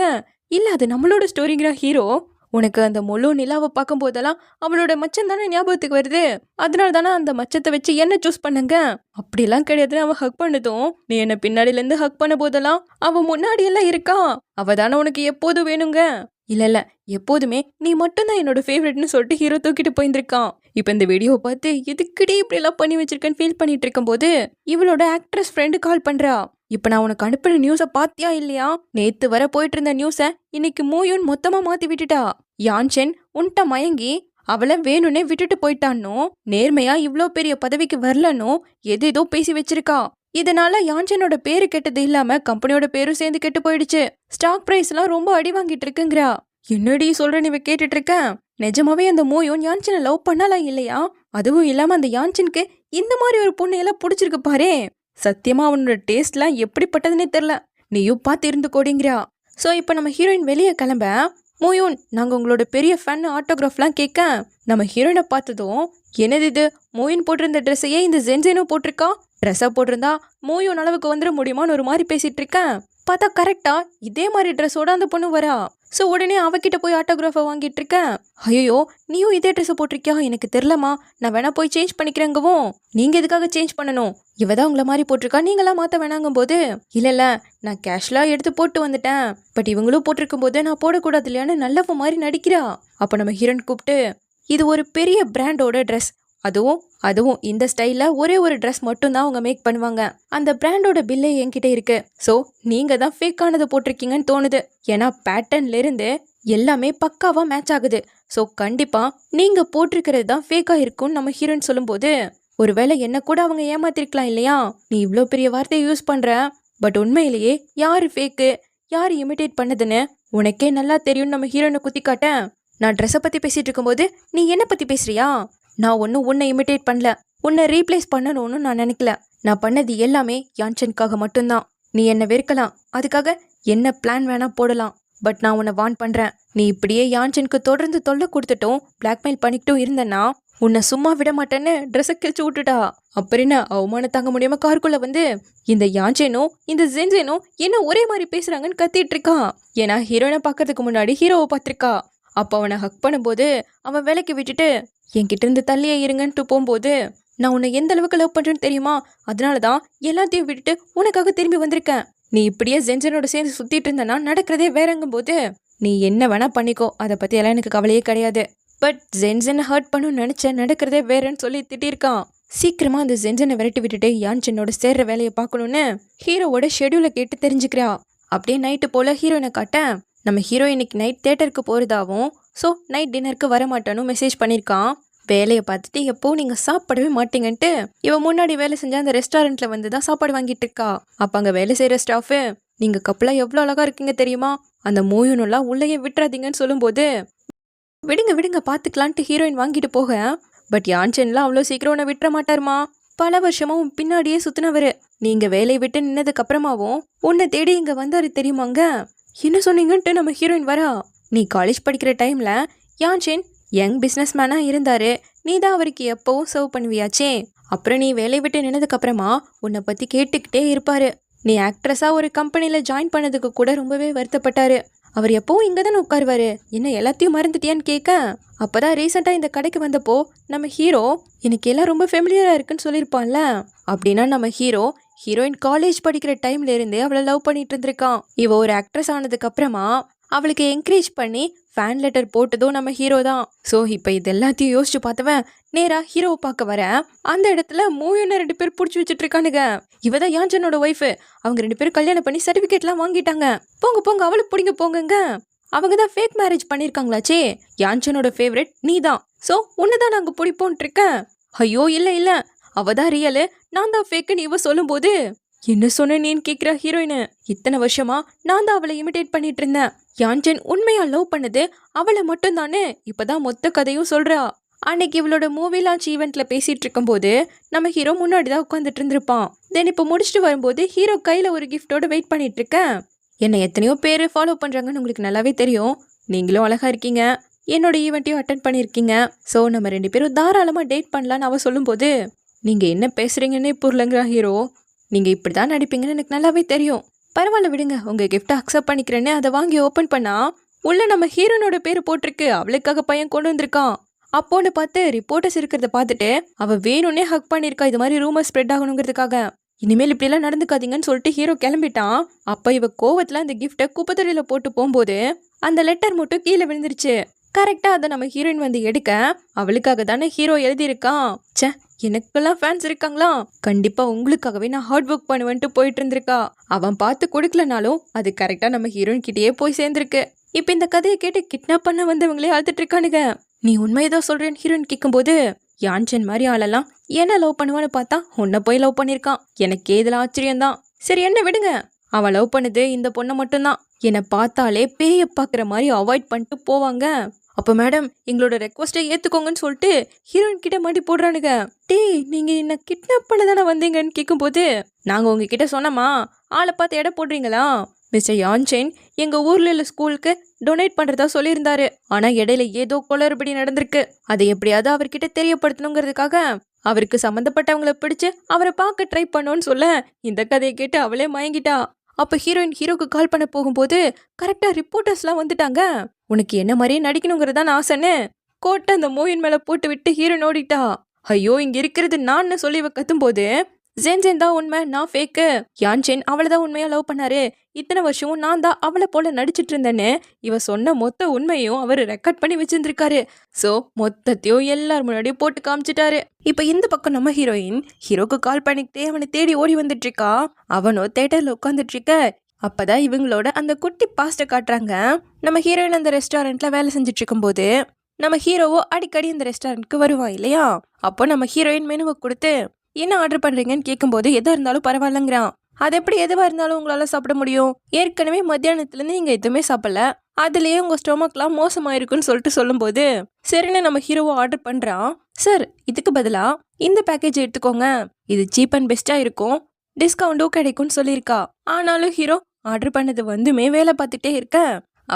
இல்ல அது நம்மளோட ஸ்டோரிங்கிற ஹீரோ. உனக்கு அந்த முழு நிலாவை பார்க்கும் போதெல்லாம் அவளோட மச்சம் தானே ஞாபகத்துக்கு வருது, அதனால தானே அந்த மச்சத்தை வச்சு என்ன சூஸ் பண்ணுங்க. அப்படிலாம் கிடையாதுன்னு அவன் ஹக் பண்ணதும் நீ என்ன பின்னாடில இருந்து ஹக் பண்ண போதெல்லாம் அவ முன்னாடி எல்லாம் இருக்கா. அவ தானே உனக்கு எப்போதும் வேணுங்க. இல்ல எப்போதுமே நீ மட்டும்தான் என்னோட ஃபேவரட்னு சொல்லிட்டு ஹீரோ தூக்கிட்டு போயிருந்திருக்கான். இப்ப இந்த வீடியோவை பார்த்து எதுக்கிட்டே இப்படி எல்லாம் பண்ணி வச்சிருக்கேன்னு ஃபீல் பண்ணிட்டு இருக்கும் போது இவளோட ஆக்ட்ரஸ் ஃப்ரெண்டு கால் பண்றா. இப்ப நான் உனக்கு அனுப்பின நியூஸை பாத்தியா இல்லையா? நேத்து வர போயிட்டு இருந்த நியூஸை இன்னைக்கு மூயூன் மொத்தமா மாத்தி விட்டுட்டா. யான்சென் உன்ட்ட மயங்கி அவளை வேணும்னே விட்டுட்டு போயிட்டானோ, நேர்மையா இவ்ளோ பெரிய பதவிக்கு வரலனோ ஏதோ பேசி வச்சிருக்கா. இதனால யான்செனோட பேரு கெட்டது இல்லாம கம்பெனியோட பேரும் சேர்ந்து கெட்டு போயிடுச்சு. ஸ்டாக் பிரைஸ் எல்லாம் ரொம்ப அடி வாங்கிட்டு இருக்குங்கிறா. என்னடி சொல்றேன்னு இவ கேட்டுட்டு இருக்க. நிஜமாவே அந்த மூயூன் யான்செனை லவ் பண்ணலாம் இல்லையா? அதுவும் இல்லாம அந்த யான்செனுக்கு இந்த மாதிரி ஒரு பொண்ணு எல்லாம் பிடிச்சிருக்கு பாரு. சத்தியமா அவனோட டேஸ்ட்லாம் எப்படிப்பட்டதுன்னே தெரியல, நீயும் பார்த்து இருந்து கோடிங்கிறா. ஸோ இப்போ நம்ம ஹீரோயின் வெளியே கிளம்ப மூயூன் நாங்கள் உங்களோட பெரிய ஃபேன் ஆட்டோகிராஃப்லாம் கேட்க நம்ம ஹீரோயினை பார்த்ததும் என்னது இது மூயூன் போட்டிருந்த ட்ரெஸ்ஸையே இந்த ஜென்ஜெனும் போட்டிருக்கா, ட்ரெஸ்ஸாக போட்டிருந்தா மூயூன் அளவுக்கு வந்துட முடியுமான்னு ஒரு மாதிரி பேசிட்டு இருக்கேன். பார்த்தா கரெக்டா இதே மாதிரி ட்ரெஸ்ஸோட அந்த பொண்ணு வரா. ஸோ உடனே அவகிட்ட போய் ஆட்டோகிராஃபை வாங்கிட்டு இருக்கேன். ஐயோ நீயும் இதே ட்ரெஸ்ஸை போட்டிருக்கியா, எனக்கு தெரிலமா, நான் வேணா போய் சேஞ்ச் பண்ணிக்கிறேங்கவும். நீங்க எதுக்காக சேஞ்ச் பண்ணணும், இவதான் உங்களை மாதிரி போட்டிருக்கா, நீங்களாம் மாற்ற வேணாங்கும் போது இல்ல நான் கேஷ்லா எடுத்து போட்டு வந்துட்டேன், பட் இவங்களும் போட்டிருக்கும் போது நான் போடக்கூடாது இல்லையான்னு நல்லவ மாதிரி நடிக்கிறா. அப்போ நம்ம ஹீரோன் கூப்பிட்டு இது ஒரு பெரிய பிராண்டோட ட்ரெஸ், அதுவும் இந்த ஸ்டைல்ல ஒரே ஒரு ட்ரெஸ் மட்டும்தான் அவங்க மேக் பண்ணுவாங்க, அந்த பிராண்டோட பில்லே என்கிட்ட இருக்கு. ஸோ நீங்க தான் ஃபேக் ஆனது போட்டிருக்கீங்கன்னு தோணுது, ஏன்னா பேட்டர்ன்ல இருந்து எல்லாமே பக்காவா மேட்ச் ஆகுது. ஸோ கண்டிப்பா நீங்க போட்டிருக்கிறது தான் ஃபேக்கா இருக்கும்னு நம்ம ஹீரோயின் சொல்லும்போது ஒருவேளை என்ன கூட அவங்க ஏமாத்திருக்கலாம் இல்லையா, நீ இவ்வளோ பெரிய வார்த்தையை யூஸ் பண்ற, பட் உண்மையிலேயே யாரு ஃபேக்கு யாரு இமிடேட் பண்ணதுன்னு உனக்கே நல்லா தெரியும்னு நம்ம ஹீரோயினை குத்தி காட்டேன். நான் ட்ரெஸ்ஸை பத்தி பேசிட்டு இருக்கும்போது நீ என்ன பத்தி பேசுறியா? நான் ஒன்னும் உன்னை இமிடேட் பண்ணல, உன்னை ரீப்ளேஸ் பண்ணணும்னு நான் நினைக்கல. நான் பண்ணது எல்லாமே யான்செனுக்காக மட்டும்தான். நீ என்ன வெறுக்கலாம், அதுக்காக என்ன பிளான் வேணா போடலாம், பட் நான் உன்னை வார்ன் பண்றேன். நீ இப்படியே யான்செனுக்கு தொடர்ந்து தொல்லை கொடுத்துட்டும் பிளாக்மெயில் பண்ணிக்கிட்டும் இருந்தேன்னா உன்னை சும்மா விட மாட்டேன்னு ட்ரெஸ்ஸை கிழிச்சு விட்டுட்டா. அப்புறம் என்ன அவமானம் தாங்க முடியாம காருக்குள்ள வந்து இந்த யான்செனும் இந்த ஜென்ஜெனும் என்ன ஒரே மாதிரி பேசுறாங்கன்னு கத்திட்டு இருக்கான். ஏன்னா ஹீரோயினை பார்க்கறதுக்கு முன்னாடி ஹீரோவை பார்த்திருக்கா. அப்போ அவனை ஹக் பண்ணும்போது அவன் வேலைக்கு விட்டுட்டு என்கிட்ட இருந்து தள்ளியே இருங்கன்ட்டு போகும்போது நான் உன்னை எந்த அளவுக்கு லவ் பண்றேன்னு தெரியுமா, அதனாலதான் எல்லாத்தையும் விட்டுட்டு உனக்காக திரும்பி வந்திருக்கேன். நீ இப்படியே ஜென்ஜனோட சேர்ந்து சுத்திட்டு இருந்தனா நடக்கிறதே வேறங்கும் போது நீ என்ன வேணா பண்ணிக்கோ, அதை பத்தி எல்லாம் எனக்கு கவலையே கிடையாது, பட் ஜென்ஜனை ஹர்ட் பண்ணணும்னு நினைச்ச நடக்கிறதே வேறன்னு சொல்லி திட்டிருக்கான். சீக்கிரமா அந்த ஜென்ஜனை விரட்டி விட்டுட்டு யான்செனோட சேர்ற வேலையை பார்க்கணும்னு ஹீரோவோட ஷெடியூலை கேட்டு தெரிஞ்சுக்கிறா. அப்படியே நைட்டு போல ஹீரோயினை காட்ட நம்ம ஹீரோ இன்னைக்கு நைட் தேட்டருக்கு போறதாவும், ஸோ நைட் டின்னருக்கு வர மாட்டானு மெசேஜ் பண்ணியிருக்கான். வேலையை பார்த்துட்டு எப்போ நீங்க சாப்பிடவே மாட்டீங்கன்ட்டு இவன் முன்னாடி வேலை செஞ்ச அந்த ரெஸ்டாரண்ட்ல வந்து தான் சாப்பாடு வாங்கிட்டு இருக்கா. அப்ப அங்க வேலை செய்யற ஸ்டாஃபு நீங்க கப்பலா எவ்வளோ அழகா இருக்கீங்க தெரியுமா, அந்த மூயுனெல்லாம் உள்ளேயே விட்டுறாதீங்கன்னு சொல்லும்போது, விடுங்க விடுங்க பாத்துக்கலான்ட்டு ஹீரோயின் வாங்கிட்டு போக, பட் யான்சென்லாம் அவ்வளோ சீக்கிரம் உன்னை விட்டுற மாட்டாருமா. பல வருஷமா உன் பின்னாடியே சுத்தினவரு. நீங்க வேலையை விட்டு நின்னதுக்கு அப்புறமாவும் உன்னை தேடி இங்க வந்தாரு தெரியுமாங்க. என்ன சொன்னீங்கன்ட்டு நம்ம ஹீரோயின் வரா. நீ காலேஜ் படிக்கிற டைம்ல யான்சென் யங் பிசினஸ் மேனா இருந்தாரு. நீ தான் அவருக்கு எப்பவும் சர்வ் பண்ணுவியாச்சே. அப்புறம் நீ வேலையை விட்டு நின்னதுக்கு அப்புறமா உன்னை பத்தி கேட்டுக்கிட்டே இருப்பாரு. நீ ஆக்ட்ரஸா ஒரு கம்பெனில ஜாயின் பண்ணதுக்கு கூட ரொம்பவே வருத்தப்பட்டாரு. அவர் எப்பவும் இங்க தானே உட்காருவாரு, என்ன எல்லாத்தையும் மறந்துட்டியான்னு கேட்க, அப்பதான் ரீசெண்டா இந்த கடைக்கு வந்தப்போ நம்ம ஹீரோ எனக்கு எல்லாம் ரொம்ப ஃபெமிலியரா இருக்குன்னு சொல்லியிருப்பான்ல. அப்படின்னா நம்ம ஹீரோயின் காலேஜ் படிக்கிற டைம்ல இருந்தே அவளை லவ் பண்ணிட்டு இருந்திருக்கான். இவ ஒரு ஆக்ட்ரஸ் ஆனதுக்கு அப்புறமா அவளுக்கு என்கரேஜ் பண்ணி ஃபேன் லெட்டர் போட்டதும் நம்ம ஹீரோ தான். ஸோ இப்போ இது எல்லாத்தையும் யோசிச்சு பார்த்தவன் நேரா ஹீரோவை பார்க்க வர, அந்த இடத்துல மூவின்னு 2 பேர் பிடிச்சி வச்சுட்டு இருக்கானுங்க. இவதான் யான்சனோட ஒய்ஃபு. அவங்க 2 பேரும் கல்யாணம் பண்ணி சர்டிஃபிகேட்லாம் வாங்கிட்டாங்க. போங்க போங்க அவளை பிடிங்க போங்கங்க. அவங்க தான் ஃபேக் மேரேஜ் பண்ணியிருக்காங்களாச்சே. யான்சனோட ஃபேவரட் நீ தான். ஸோ உன்னை தான் நாங்கள் பிடிப்போன்ட்டு இருக்கேன். ஐயோ இல்லை இல்லை, அவ தான் ரியலு, நான் தான் ஃபேக்குன்னு இவ சொல்லும்போது, என்ன சொன்னேன்னு கேட்குறா ஹீரோயின். இத்தனை வருஷமா நான் தான் அவளை இமிடேட் பண்ணிட்டு இருந்தேன். யான்சென் உண்மையா லவ் பண்ணது அவளை மட்டும் தானே. இப்பதான் மொத்த கதையும் சொல்றா. அன்னைக்கு இவளோட மூவி லான்ச் ஈவெண்ட்ல பேசிட்டு இருக்கும்போது நம்ம ஹீரோ முன்னாடி தான் உட்காந்துட்டு இருந்திருப்பான். தென் இப்போ முடிச்சுட்டு வரும்போது ஹீரோ கையில ஒரு கிஃப்டோட வெயிட் பண்ணிட்டு இருக்கேன். என்னை எத்தனையோ பேர் ஃபாலோ பண்றாங்கன்னு உங்களுக்கு நல்லாவே தெரியும். நீங்களும் அழகா இருக்கீங்க, என்னோட ஈவெண்ட்டையும் அட்டன் பண்ணியிருக்கீங்க. ஸோ நம்ம 2 பேரும் தாராளமா டேட் பண்ணலான்னு அவ சொல்லும்போது, நீங்க என்ன பேசுறீங்கன்னே புரியலங்கிறா ஹீரோ. நீங்க இப்படிதான் நடிப்பீங்கன்னு எனக்கு நல்லாவே தெரியும். பரவாயில்ல விடுங்க, உங்க கிஃப்டை அக்செப்ட் பண்ணிக்கிறேன்னு அதை வாங்கி ஓப்பன் பண்ணா உள்ள நம்ம ஹீரோனோட பேரு போட்டிருக்கு. அவளுக்காக பையன் கொண்டு வந்திருக்கான். அப்போன்னு பார்த்து ரிப்போர்ட்டர்ஸ் இருக்கிறத பார்த்துட்டு அவ வேணும்னே ஹக் பண்ணிருக்கா, இது மாதிரி ரூமர் ஸ்ப்ரெட் ஆகணுங்கிறதுக்காக. இனிமேல் இப்படி எல்லாம் நடந்துக்காதீங்கன்னு சொல்லிட்டு ஹீரோ கிளம்பிட்டான். அப்ப இவ கோவத்துல அந்த கிஃப்டை குப்பத்தொட்டியில போட்டு போகும்போது அந்த லெட்டர் மட்டும் கீழே விழுந்துருச்சு. கரெக்டா அதை நம்ம ஹீரோயின் வந்து எடுக்க, அவளுக்காக தானே ஹீரோ எழுதியிருக்கான். ச்சே, எனக்கெல்லாம் ஃபேன்ஸ் இருக்காங்களா, கண்டிப்பா உங்களுக்காகவே நான் ஹார்ட் ஒர்க் பண்ணுவேன்ட்டு போயிட்டு இருந்திருக்கா. அவன் பார்த்து கொடுக்கலனாலும் அது கரெக்டா நம்ம ஹீரோயின் கிட்டேயே போய் சேர்ந்திருக்கு. இப்ப இந்த கதையை கேட்டு கிட்னாப் பண்ண வந்தவங்களே அழுதுட்டு இருக்கானுங்க. நீ உண்மையதான் சொல்றேன்னு ஹீரோயின் கேட்கும்போது, யான்சென் மாதிரி ஆளெல்லாம் என்ன லவ் பண்ணுவான்னு பார்த்தா உன்னை போய் லவ் பண்ணிருக்கான். எனக்கு இதெல்லாம் ஆச்சரியம்தான். சரி என்ன விடுங்க, அவன் லவ் பண்ணது இந்த பொண்ணை மட்டும்தான். என்னை பார்த்தாலே பேய பாக்குற மாதிரி அவாய்ட் பண்ணிட்டு போவாங்க. அப்போ மேடம் எங்களோட ரெக்வஸ்ட்டை ஏற்றுக்கோங்கன்னு சொல்லிட்டு ஹீரோயின் கிட்ட மாட்டி போடுறானுங்க. டேய், நீங்கள் என்ன கிட்னாப் பண்ண தானே வந்தீங்கன்னு கேட்கும்போது, நாங்கள் உங்ககிட்ட சொன்னோமா, ஆளை பார்த்து எடை போடுறீங்களா? மிஸ்டர் யான்சென் எங்கள் ஊரில் உள்ள ஸ்கூலுக்கு டொனேட் பண்ணுறதா சொல்லியிருந்தாரு. ஆனால் இடையில ஏதோ குளறுபடி நடந்திருக்கு. அதை எப்படியாவது அவர்கிட்ட தெரியப்படுத்தணுங்கிறதுக்காக அவருக்கு சம்மந்தப்பட்டவங்களை பிடிச்சு அவரை பார்க்க ட்ரை பண்ணோன்னு சொல்ல, இந்த கதையை கேட்டு அவளே மயங்கிட்டா. அப்போ ஹீரோயின் ஹீரோக்கு கால் பண்ண போகும்போது கரெக்டாக ரிப்போர்ட்டர்ஸ்லாம் வந்துட்டாங்க. உனக்கு என்ன மாதிரியே நடிக்கணுங்கிறதான் ஆசைன்னு கோட்டை அந்த மூவின் மேலே போட்டு விட்டு ஹீரோயின் ஓடிட்டா. ஐயோ, இங்க இருக்கிறது நான் சொல்லி இவ கத்தும்போது, ஜென்ஜென் தான் உண்மை, நான் ஃபேக்கு. யான்சென் அவளை தான் உண்மையா லவ் பண்ணாரு. இத்தனை வருஷமும் நான் தான் அவளை போல நடிச்சிட்டு இருந்தேன்னு இவ சொன்ன மொத்த உண்மையும் அவர் ரெக்கார்ட் பண்ணி வச்சிருந்திருக்காரு. ஸோ மொத்தத்தையும் எல்லார் முன்னாடியும் போட்டு காமிச்சிட்டாரு. இப்ப இந்த பக்கம் நம்ம ஹீரோயின் ஹீரோக்கு கால் பண்ணிக்கிட்டே அவனை தேடி ஓடி வந்துட்டு இருக்கா. அவனோ தேட்டர்ல உட்காந்துட்டு இருக்க. அப்பதான் இவங்களோட அந்த குட்டி பாஸ்ட காட்டுறாங்க. நம்ம ஹீரோயின் அந்த ரெஸ்டாரண்ட்ல வேலை செஞ்சுட்டு இருக்கும்போது நம்ம ஹீரோவோ அடிக்கடி இந்த ரெஸ்டாரண்ட்க்கு வருவான் இல்லையா. அப்போ நம்ம ஹீரோயின் மெனுவை கொடுத்து என்ன ஆர்டர் பண்றீங்கன்னு கேட்கும்போது எதா இருந்தாலும் பரவாயில்லங்கிறான். அது எப்படி எதுவா இருந்தாலும் உங்களால சாப்பிட முடியும்? ஏற்கனவே மத்தியானத்துல இருந்து நீங்க எதுவுமே சாப்பிடல, அதுலயே உங்க ஸ்டொமக்லாம் மோசமாயிருக்குன்னு சொல்லிட்டு சொல்லும்போது சரின்னு நம்ம ஹீரோவோ ஆர்டர் பண்றான். சார், இதுக்கு பதிலா இந்த பேக்கேஜ் எடுத்துக்கோங்க, இது சீப் அண்ட் பெஸ்டா இருக்கும், டிஸ்கவுண்டும் கிடைக்கும்னு சொல்லியிருக்கா. ஆனாலும் ஹீரோ ஆர்டர் பண்ணது வந்துமே வேலை பார்த்துட்டே இருக்க.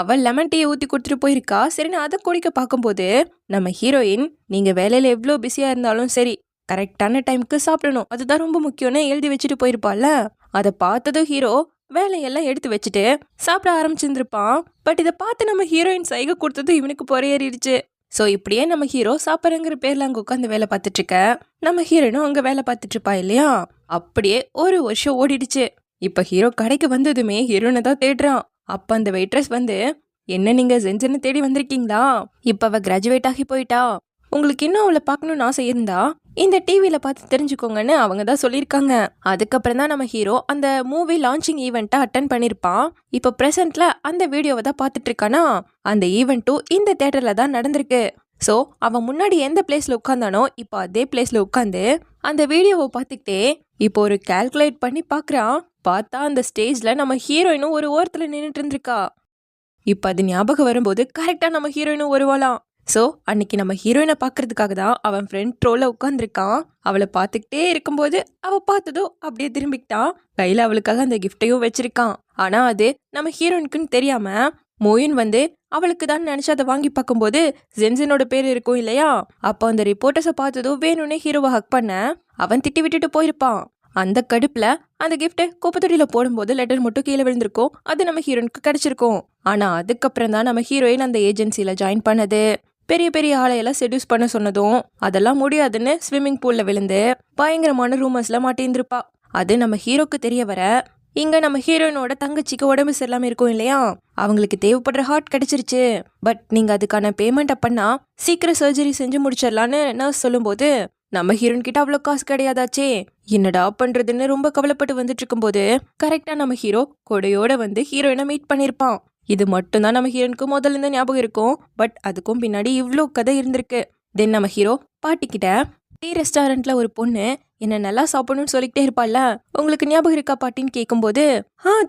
அவள் லெமன் டீயை ஊற்றி கொடுத்துட்டு போயிருக்கா. சரின்னு அதை குடிக்க பார்க்கும்போது நம்ம ஹீரோயின், நீங்க வேலையில எவ்வளோ பிஸியா இருந்தாலும் சரி கரெக்டான டைமுக்கு சாப்பிடணும், அதுதான் ரொம்ப முக்கியம்னு எழுதி வச்சுட்டு போயிருப்பாள்ல. அதை பார்த்ததும் ஹீரோ வேலையெல்லாம் எடுத்து வச்சுட்டு சாப்பிட ஆரம்பிச்சிருந்திருப்பான். பட் இதை பார்த்து நம்ம ஹீரோயின் சைகை கொடுத்ததும் இவனுக்கு பொறையேறிடுச்சு. ஸோ இப்படியே நம்ம ஹீரோ சாப்பிட்றங்கிற பேர்ல அங்கே உட்காந்து வேலை பார்த்துட்டு இருக்க, நம்ம ஹீரோயினும் அங்கே வேலை பார்த்துட்டு இருப்பா இல்லையா. அப்படியே ஒரு வருஷம் ஓடிடுச்சு. இப்ப ஹீரோ கடைக்கு வந்ததுமே ஹீரோனை தான் தேடுறான். அப்ப அந்த வெயிட்ரஸ் வந்து, என்ன நீங்க ஜென்ஜனை தேடி வந்திருக்கீங்களா? இப்ப அவ கிராஜுவேட் ஆகி போயிட்டா, உங்களுக்கு இன்னும் அவளை பார்க்கணும்னு ஆசை இருந்தா இந்த டிவியில பார்த்து தெரிஞ்சுக்கோங்கன்னு அவங்க தான் சொல்லியிருக்காங்க. அதுக்கப்புறம் தான் நம்ம ஹீரோ அந்த மூவி லான்ச்சிங் ஈவெண்ட்டை அட்டன் பண்ணியிருப்பான். இப்போ ப்ரெசென்ட்ல அந்த வீடியோவை தான் பார்த்துட்டு இருக்கானா. அந்த ஈவெண்ட்டும் இந்த தேட்டர்ல தான் நடந்திருக்கு. ஸோ அவன் முன்னாடி எந்த பிளேஸ்ல உட்காந்தானோ இப்போ அதே பிளேஸ்ல உட்காந்து அந்த வீடியோவை பார்த்துக்கிட்டே இப்போ ஒரு கால்குலேட் பண்ணி பார்க்குறான். பார்த்தா அந்த ஸ்டேஜ்ல நம்ம ஹீரோயினும் ஒரு ஓரத்துல நின்றுட்டு இருந்திருக்கா. இப்போ அது ஞாபகம் வரும்போது கரெக்டா நம்ம ஹீரோயினும் வருவாளாம். ஸோ அன்னைக்கு நம்ம ஹீரோயினை பார்க்கறதுக்காக தான் அவன் ஃப்ரெண்ட் ரோல உட்காந்துருக்கான். அவளை பார்த்துக்கிட்டே இருக்கும்போது அவ பார்த்ததோ அப்படியே திரும்பிக்கிட்டான். கையில அவளுக்காக அந்த கிஃப்டையும் வச்சிருக்கான். ஆனா அது நம்ம ஹீரோயினுக்குன்னு தெரியாம மோயின் வந்து அவளுக்கு தான் நினைச்சு அதை வாங்கி பார்க்கும்போது ஜென்சனோட பேர் இருக்கும் இல்லையா. அப்போ அந்த ரிப்போர்ட்டர்ஸை பார்த்ததும் வேணும்னே ஹீரோவை ஹக் பண்ண அவன் திட்டி விட்டுட்டு போயிருப்பான். அந்த கடுப்புல அந்த கிஃப்டை குப்பத்தொட்டியில போடும்போது லெட்டர் மட்டும் கீழே விழுந்திருக்கும். அது நம்ம ஹீரோயினுக்கு கிடைச்சிருக்கும். ஆனா அதுக்கப்புறம் தான் நம்ம ஹீரோயின் அந்த ஏஜென்சில ஜாயின் பண்ணது. பெரிய பெரிய ஆளையெல்லாம் செடியூஸ் பண்ண சொன்னதும் அதெல்லாம் முடியாதுன்னு ஸ்விம்மிங் பூல்ல விழுந்து பயங்கரமான ரூமர்ஸ்ல மாட்டியிருந்திருப்பா. அது நம்ம ஹீரோக்கு தெரிய வர இங்க நம்ம ஹீரோயினோட தங்கச்சிக்கு உடம்பு சரியில்லாம இருக்கும் இல்லையா, அவங்களுக்கு தேவைப்படுற ஹார்ட் கிடைச்சிருச்சு. பட் நீங்க அதுக்கான பேமெண்ட் அப்பன்னா சீக்கிரம் சர்ஜரி செஞ்சு முடிச்சிடலான்னு நர்ஸ் சொல்லும்போது நம்ம ஹீரோயின் கிட்ட அவ்வளோ காசு கிடையாதாச்சே. என்னடா பண்றதுன்னு ரொம்ப கவலைப்பட்டு வந்துட்டு இருக்கும்போது கரெக்டா நம்ம ஹீரோ கொடையோட வந்து ஹீரோயினை மீட் பண்ணிருப்பான். இது மட்டும்தான் நம்ம ஹீரோனுக்கு முதல்ல இருந்து ஞாபகம் இருக்கும். பட் அதுக்கும் பின்னாடி இவ்வளோ கதை இருந்திருக்கு. தென் நம்ம ஹீரோ பாட்டிக்கிட்ட டீ ரெஸ்டாரண்ட்ல ஒரு பொண்ணு என்ன நல்லா சாப்பிடணும்னு சொல்லிக்கிட்டே இருப்பாள்ல, உங்களுக்கு ஞாபகம் இருக்கா பாட்டின்னு கேட்கும்போது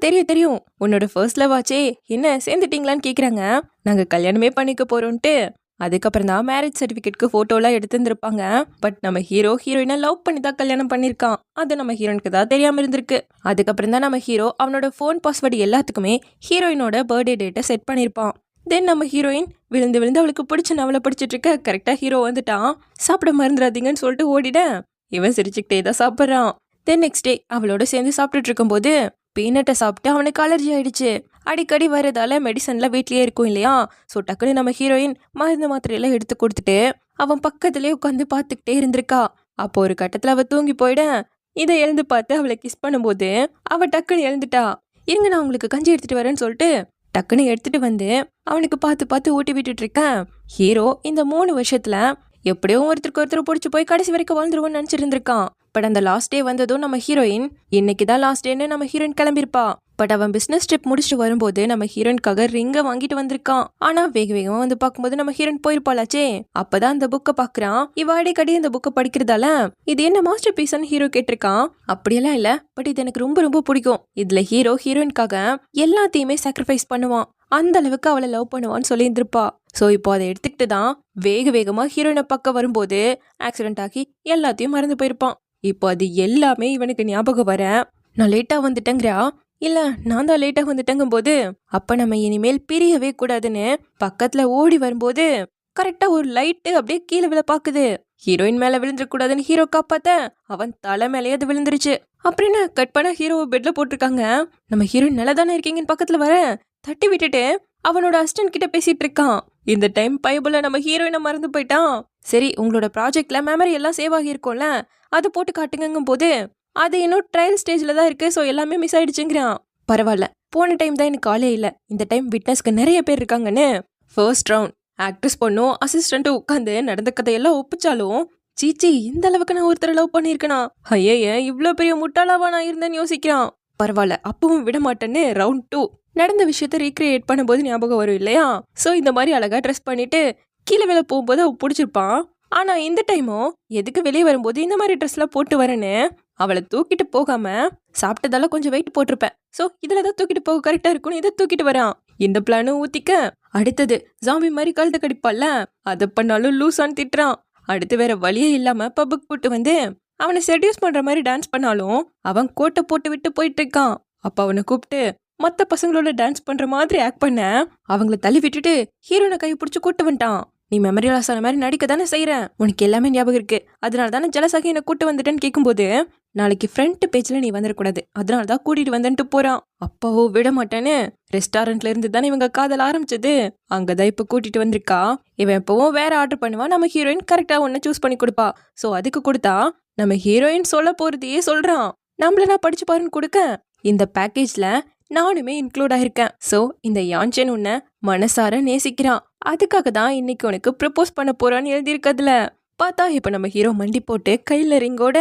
தெரியும் தெரியும், உன்னோட ஃபர்ஸ்ட் லவ் ஆச்சே, என்ன சேர்ந்துட்டீங்களான்னு கேட்குறாங்க. நாங்கள் கல்யாணமே பண்ணிக்க போறோம்ட்டு. அதுக்கப்புறம் தான் மேரேஜ் சர்டிஃபிகேட்க்கு ஃபோட்டோலாம் எடுத்துருந்துருப்பாங்க. பட் நம்ம ஹீரோயினை லவ் பண்ணி தான் கல்யாணம் பண்ணியிருக்கான். அது நம்ம ஹீரோனுக்கு தான் தெரியாமல் இருந்திருக்கு. அதுக்கப்புறம் தான் நம்ம ஹீரோ அவனோட ஃபோன் பாஸ்வேர்டு எல்லாத்துக்குமே ஹீரோயினோட பர்த்டே டேட்டை செட் பண்ணியிருப்பான். தென் நம்ம ஹீரோயின் விழுந்து விழுந்து அவளுக்கு பிடிச்ச நவலை படிச்சுட்டு இருக்க கரெக்டாக ஹீரோ வந்துட்டான். சாப்பிட மறந்துடாதீங்கன்னு சொல்லிட்டு ஓடிட இவன் சிரிச்சுக்கிட்டே தான் சாப்பிட்றான். தென் நெக்ஸ்ட் டே அவளோட சேர்ந்து சாப்பிட்டுட்டு இருக்கும்போது பீனட்டை சாப்பிட்டு அவனுக்கு அலர்ஜி ஆயிடுச்சு. அடிக்கடி வரதால மெடிசன்லாம் வீட்லயே இருக்கும் இல்லையா. ஸோ டக்குன்னு நம்ம ஹீரோயின் மருந்து மாத்திரையெல்லாம் எடுத்து கொடுத்துட்டு அவன் பக்கத்துலேயே உட்காந்து பார்த்துக்கிட்டே இருந்திருக்கா. அப்போ ஒரு கட்டத்தில் அவள் தூங்கி போயிட இதை எழுந்து பார்த்து அவளை கிஸ் பண்ணும்போது அவள் டக்குன்னு எழுந்துட்டா. இருங்க நான் உங்களுக்கு கஞ்சி எடுத்துட்டு வரேன்னு சொல்லிட்டு டக்குன்னு எடுத்துட்டு வந்து அவனுக்கு பார்த்து பார்த்து ஊட்டி விட்டுட்டு இருக்கேன். ஹீரோ இந்த 3 வருஷத்துல எப்படியோ ஒருத்தருக்கு ஒருத்தர் பிடிச்சி போய் கடைசி வரைக்கும் வாழ்ந்துருவோம்னு நினைச்சிட்டு இருந்திருக்கான். பட் அந்த லாஸ்ட் டே வந்ததும் நம்ம ஹீரோயின் இன்னைக்குதான் லாஸ்ட் டேன்னு நம்ம ஹீரோயின் கிளம்பிருப்பா. பட் அவன் பிசினஸ் ட்ரிப் முடிச்சுட்டு வரும்போது நம்ம ஹீரோயின்காக ரிங்க வாங்கிட்டு வந்திருக்கான். ஆனா வேக வேகமா வந்து பார்க்கும்போது நம்ம ஹீரோயின் போயிருப்பாளாச்சே. அப்பதான் அந்த புக்கை பாக்குறான். இவ அடிக்கடி இந்த புக்கை படிக்கிறதால இது என்ன மாஸ்டர் பீஸ்ன்னு ஹீரோ கேட்டிருக்கான். அப்படியெல்லாம் இல்ல, பட் இது எனக்கு ரொம்ப ரொம்ப பிடிக்கும். இதுல ஹீரோ ஹீரோயின்காக எல்லாத்தையுமே சாக்ரிஃபைஸ் பண்ணுவான். அந்த அளவுக்கு அவளை லவ் பண்ணுவான்னு சொல்லி இருந்திருப்பா. ஸோ இப்போ அதை எடுத்துக்கிட்டு தான் வேக வேகமா ஹீரோயினை பக்கம் வரும்போது ஆக்சிடென்ட் ஆகி எல்லாத்தையும் மறந்து போயிருப்பான். இப்போ அது எல்லாமே இவனுக்கு ஞாபகம் வர நான் லேட்டா வந்துட்டேங்கிறா. இல்ல நான் தான் லேட்டா வந்துட்டேங்கும் போது அப்ப நம்ம இனிமேல் பிரியவே கூடாதுன்னு பக்கத்துல ஓடி வரும்போது கரெக்டா ஒரு லைட்டு அப்படியே கீழே விழ பாக்குது. ஹீரோயின் மேல விழுந்துட கூடாதுன்னு ஹீரோ காப்பாத்த அவன் தலை மேலேயே அது விழுந்துருச்சு. அப்படின்னு கட் பண்ண ஹீரோவை பெட்ல போட்டிருக்காங்க. நம்ம ஹீரோயின் நல்லா தானே இருக்கீங்கன்னு பக்கத்துல வர தட்டி விட்டுட்டு அவனோட அசிஸ்டன்ட் கிட்ட பேசிட்டு இருக்கான். இந்த டைம் பைபிள நம்ம ஹீரோயினை மறந்து போயிட்டான். சரி உங்களோட ப்ராஜெக்ட்ல மெமரி எல்லாம் சேவ் ஆகியிருக்கும்ல, அதை போட்டு காட்டுங்கும் போது அது இன்னும் ட்ரையல் ஸ்டேஜ்ல தான் இருக்கு. ஸோ எல்லாமே மிஸ் ஆயிடுச்சுங்கிறான். பரவாயில்ல, போன டைம் தான் எனக்கு காலே இல்லை, இந்த டைம் விட்னஸ்க்கு நிறைய பேர் இருக்காங்கன்னு ஃபர்ஸ்ட் ரவுண்ட் ஆக்ட்ரஸ் பொண்ணும் அசிஸ்டன்ட்டும் உட்காந்து நடந்த கதையெல்லாம் ஒப்பிச்சாலும் சீச்சி இந்த அளவுக்கு நான் ஒருத்தர் லவ் பண்ணியிருக்கேனா, ஐயே இவ்வளோ பெரிய முட்டாளாவா நான் இருந்தேன்னு யோசிக்கிறான். பரவாயில்ல அப்பவும் விட மாட்டேன்னு ரவுண்ட் 2 நடந்த விஷயத்த ரீக்ரியேட் பண்ணும்போது ஞாபகம் வரும் இல்லையா. ஸோ இந்த மாதிரி அழகா ட்ரெஸ் பண்ணிட்டு கீழே வெளில போகும்போது அவ பிடிச்சிருப்பான். ஆனா இந்த டைமும் எதுக்கு வெளியே வரும்போது இந்த மாதிரி ட்ரெஸ்லாம் போட்டு வரேன்னு அவளை தூக்கிட்டு போகாம சாப்பிட்டதால கொஞ்சம் வெயிட் போட்டிருப்பேன். ஸோ இதுல தான் தூக்கிட்டு போக கரெக்டா இருக்கும்னு இதை தூக்கிட்டு வரான். இந்த பிளானும் ஊத்திக்க அடுத்தது ஜாம்பி மாதிரி கழுத கடிப்பால அதை பண்ணாலும் லூசான்னு திட்டுறான். அடுத்து வேற வழியே இல்லாம பப்புக்கு போட்டு வந்து அவனை செடியூஸ் பண்ற மாதிரி டான்ஸ் பண்ணாலும் அவன் கோட்டை போட்டு விட்டு போயிட்டு இருக்கான். அப்ப அவனை கூப்பிட்டு மற்ற பசங்களோட டான்ஸ் பண்ற மாதிரி ஆக்ட் பண்ண அவங்கள தள்ளி விட்டுட்டு ஹீரோனை கை பிடிச்சி கூட்டு வந்துட்டான். நீ மெமரி லாஸ் ஆன மாதிரி நடிக்க தானே செய்யறேன், உனக்கு எல்லாமே ஞாபகம் இருக்கு, அதனால தானே ஜலசாகி என்னை கூட்டு வந்துட்டேன்னு கேட்கும்போது நாளைக்கு ஃப்ரண்ட் பேஜ்ல நீ வந்துடக்கூடாது, அதனால தான் கூட்டிட்டு வந்துட்டு போறான். அப்பாவோ விட மாட்டேன்னு ரெஸ்டாரண்ட்ல இருந்து தானே இவங்க காதல் ஆரம்பிச்சது, அங்கதான் இப்ப கூட்டிட்டு வந்திருக்கா. இவன் எப்பவும் வேற ஆர்டர் பண்ணுவா, நம்ம ஹீரோயின் கரெக்டா ஒன்னு சூஸ் பண்ணி கொடுப்பா. சோ அதுக்கு கொடுத்தா நம்ம ஹீரோயின் சொல்ல போறதையே சொல்றான். நம்மள நான் படிச்சு பாருன்னு கொடுக்க இந்த பேக்கேஜ்ல நானுமே இன்க்ளூட் ஆயிருக்கேன். சோ இந்த யான்சன் உன்னை மனசார நேசிக்கிறான், அதுக்காக தான் இன்னைக்கு உனக்கு ப்ரப்போஸ் பண்ண போறான்னு எழுதியிருக்கதுல. பார்த்தா இப்ப நம்ம ஹீரோ மண்டி போட்டு கையில ரிங்கோட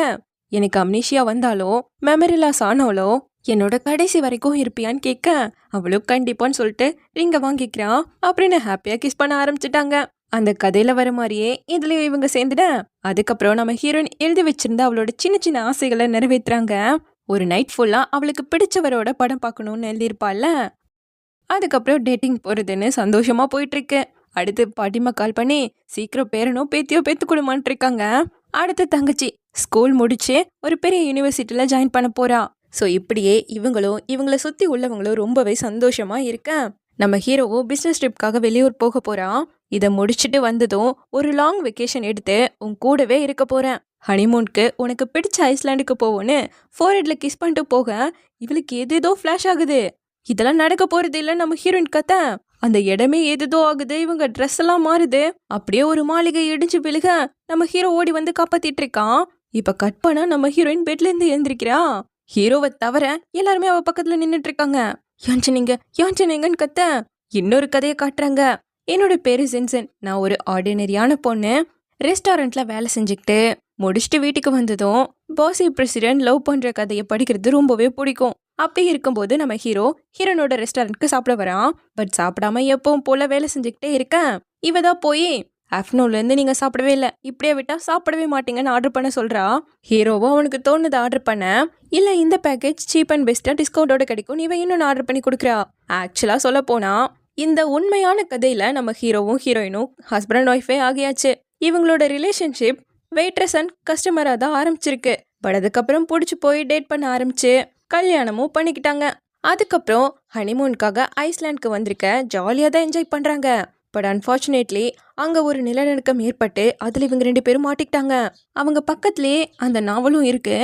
எனக்கு அம்னீஷியா வந்தாலோ மெமரி லாஸ் ஆனாலோ என்னோட கடைசி வரைக்கும் இருப்பியான்னு கேட்க அவளும் கண்டிப்பான்னு சொல்லிட்டு ரிங்க வாங்கிக்கிறான். அப்படின்னு ஹாப்பியா கிஸ் பண்ண ஆரம்பிச்சுட்டாங்க. அந்த கதையில வர மாதிரியே இதுலயும் இவங்க சேர்ந்துட அதுக்கப்புறம் நம்ம ஹீரோயின் எழுதி வச்சிருந்த அவளோட சின்ன சின்ன ஆசைகளை நிறைவேற்றுறாங்க. ஒரு நைட் ஃபுல்லா அவளுக்கு பிடிச்சவரோட படம் பார்க்கணும்னு எழுதியிருப்பாள்ல. அதுக்கப்புறம் டேட்டிங் போறதுன்னு சந்தோஷமா போயிட்டு இருக்கு. அடுத்து பாட்டிமா கால் பண்ணி சீக்கிரம் பேரனோ பேத்தியோ பேத்து கொடுமான்ட்டு இருக்காங்க. அடுத்து தங்கச்சி ஸ்கூல் முடிச்சு ஒரு பெரிய யூனிவர்சிட்டியில ஜாயின் பண்ண போறா. ஸோ இப்படியே இவங்களும் இவங்களை சுத்தி உள்ளவங்களும் ரொம்பவே சந்தோஷமா இருக்க. நம்ம ஹீரோவும் பிசினஸ் ட்ரிப்காக வெளியூர் போக போறான். இதை முடிச்சுட்டு வந்ததும் ஒரு லாங் வெக்கேஷன் எடுத்து உன் கூடவே இருக்க போறேன். ஹனிமூனுக்கு உனக்கு பிடிச்ச ஐஸ்லாண்டுக்கு போவோன்னு ஃபோர்ஹெட்ல கிஸ் பண்ணிட்டு போக இவளுக்கு ஏதேதோ ஃபிளாஷ் ஆகுது. இதெல்லாம் நடக்க போறது இல்ல. நம்ம ஹீரோயின் கத்த அந்த இடமே ஏதோ ஆகுது. இவங்க ட்ரெஸ் எல்லாம் மாறுது. அப்படியே ஒரு மாளிகை இடிஞ்சு விழுக நம்ம ஹீரோ ஓடி வந்து காப்பாத்திட்டு இருக்கான். இப்ப கட் பண்ணா நம்ம ஹீரோயின் பெட்ல இருந்து எழுந்திருக்கிறா. ஹீரோவை தவிர எல்லாருமே அவ பக்கத்துல நின்னுட்டு இருக்காங்க. யாஞ்சனிங்கன்னு கத்த இன்னொரு கதையை காட்டுறாங்க. என்னோட பேரு ஜின்சன். நான் ஒரு ஆர்டினரியான பொண்ணு. ரெஸ்டாரண்ட்ல வேலை செஞ்சுக்கிட்டு முடிச்சுட்டு வீட்டுக்கு வந்ததும் பாசி பிரசிடென்ட் லவ் பண்ற கதையை படிக்கிறது ரொம்பவே பிடிக்கும். அப்படி இருக்கும்போது நம்ம ஹீரோனோட ரெஸ்டாரண்ட்க்கு சாப்பிட வரான். பட் சாப்பிடாம எப்பவும் போல வேலை செஞ்சுக்கிட்டே இருக்கேன். இவதான் போய் ஆஃப்டர்நூன்ல இருந்து நீங்க சாப்பிடவே இல்லை, இப்படியே விட்டா சாப்பிடவே மாட்டீங்கன்னு ஆர்டர் பண்ண சொல்றா. ஹீரோவும் அவனுக்கு தோணுது ஆர்டர் பண்ண. இல்ல இந்த பேக்கேஜ் சீப் அண்ட் பெஸ்டா டிஸ்கவுண்டோட கிடைக்கும், இவன் இன்னொன்னு ஆர்டர் பண்ணி கொடுக்குறா. ஆக்சுவலா சொல்ல போனா இந்த உண்மையான கதையில நம்ம ஹீரோவும் ஹீரோயினும் ஹஸ்பண்ட் அண்ட் ஒய்ஃபே ஆகியாச்சு. இவங்களோட ரிலேஷன்ஷிப் வெயிட்ரஸ் அண்ட் கஸ்டமரா தான் ஆரம்பிச்சிருக்கு. பட் அதுக்கப்புறம் பிடிச்சி போய் டேட் பண்ண ஆரம்பிச்சு கல்யாணமும் பண்ணிக்கிட்டாங்க. அதுக்கப்புறம் ஹனிமூனுக்காக ஐஸ்லாண்டுக்கு வந்திருக்க ஜாலியாக தான் என்ஜாய் பண்ணுறாங்க. பட் அன்ஃபார்ச்சுனேட்லி அங்கே ஒரு நிலநடுக்கம் ஏற்பட்டு அதில் இவங்க 2 பேரும் மாட்டிக்கிட்டாங்க. அவங்க பக்கத்துலேயே அந்த நாவலும் இருக்கு.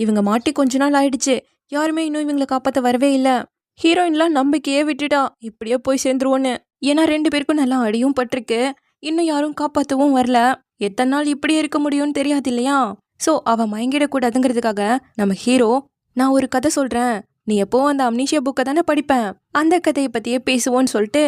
இவங்க மாட்டி கொஞ்ச நாள் ஆயிடுச்சு. யாருமே இன்னும் இவங்களை காப்பாற்ற வரவே இல்லை. ஹீரோயின்லாம் நம்பிக்கையே விட்டுட்டா இப்படியே போய் சேர்ந்துருவோன்னு. ஏன்னா 2 பேருக்கும் நல்லா அடியும் பட்டிருக்கு. இன்னும் யாரும் காப்பாற்றவும் வரல. எத்தனை நாள் இப்படியே இருக்க முடியும்னு தெரியாது இல்லையா. ஸோ அவள் மயங்கிடக்கூடாதுங்கிறதுக்காக நம்ம ஹீரோ நான் ஒரு கதை சொல்றேன், நீ எப்போ அந்த அம்னீஷியா புக்கை தானே படிப்பேன், அந்த கதையை பத்தியே பேசுவோன்னு சொல்லிட்டு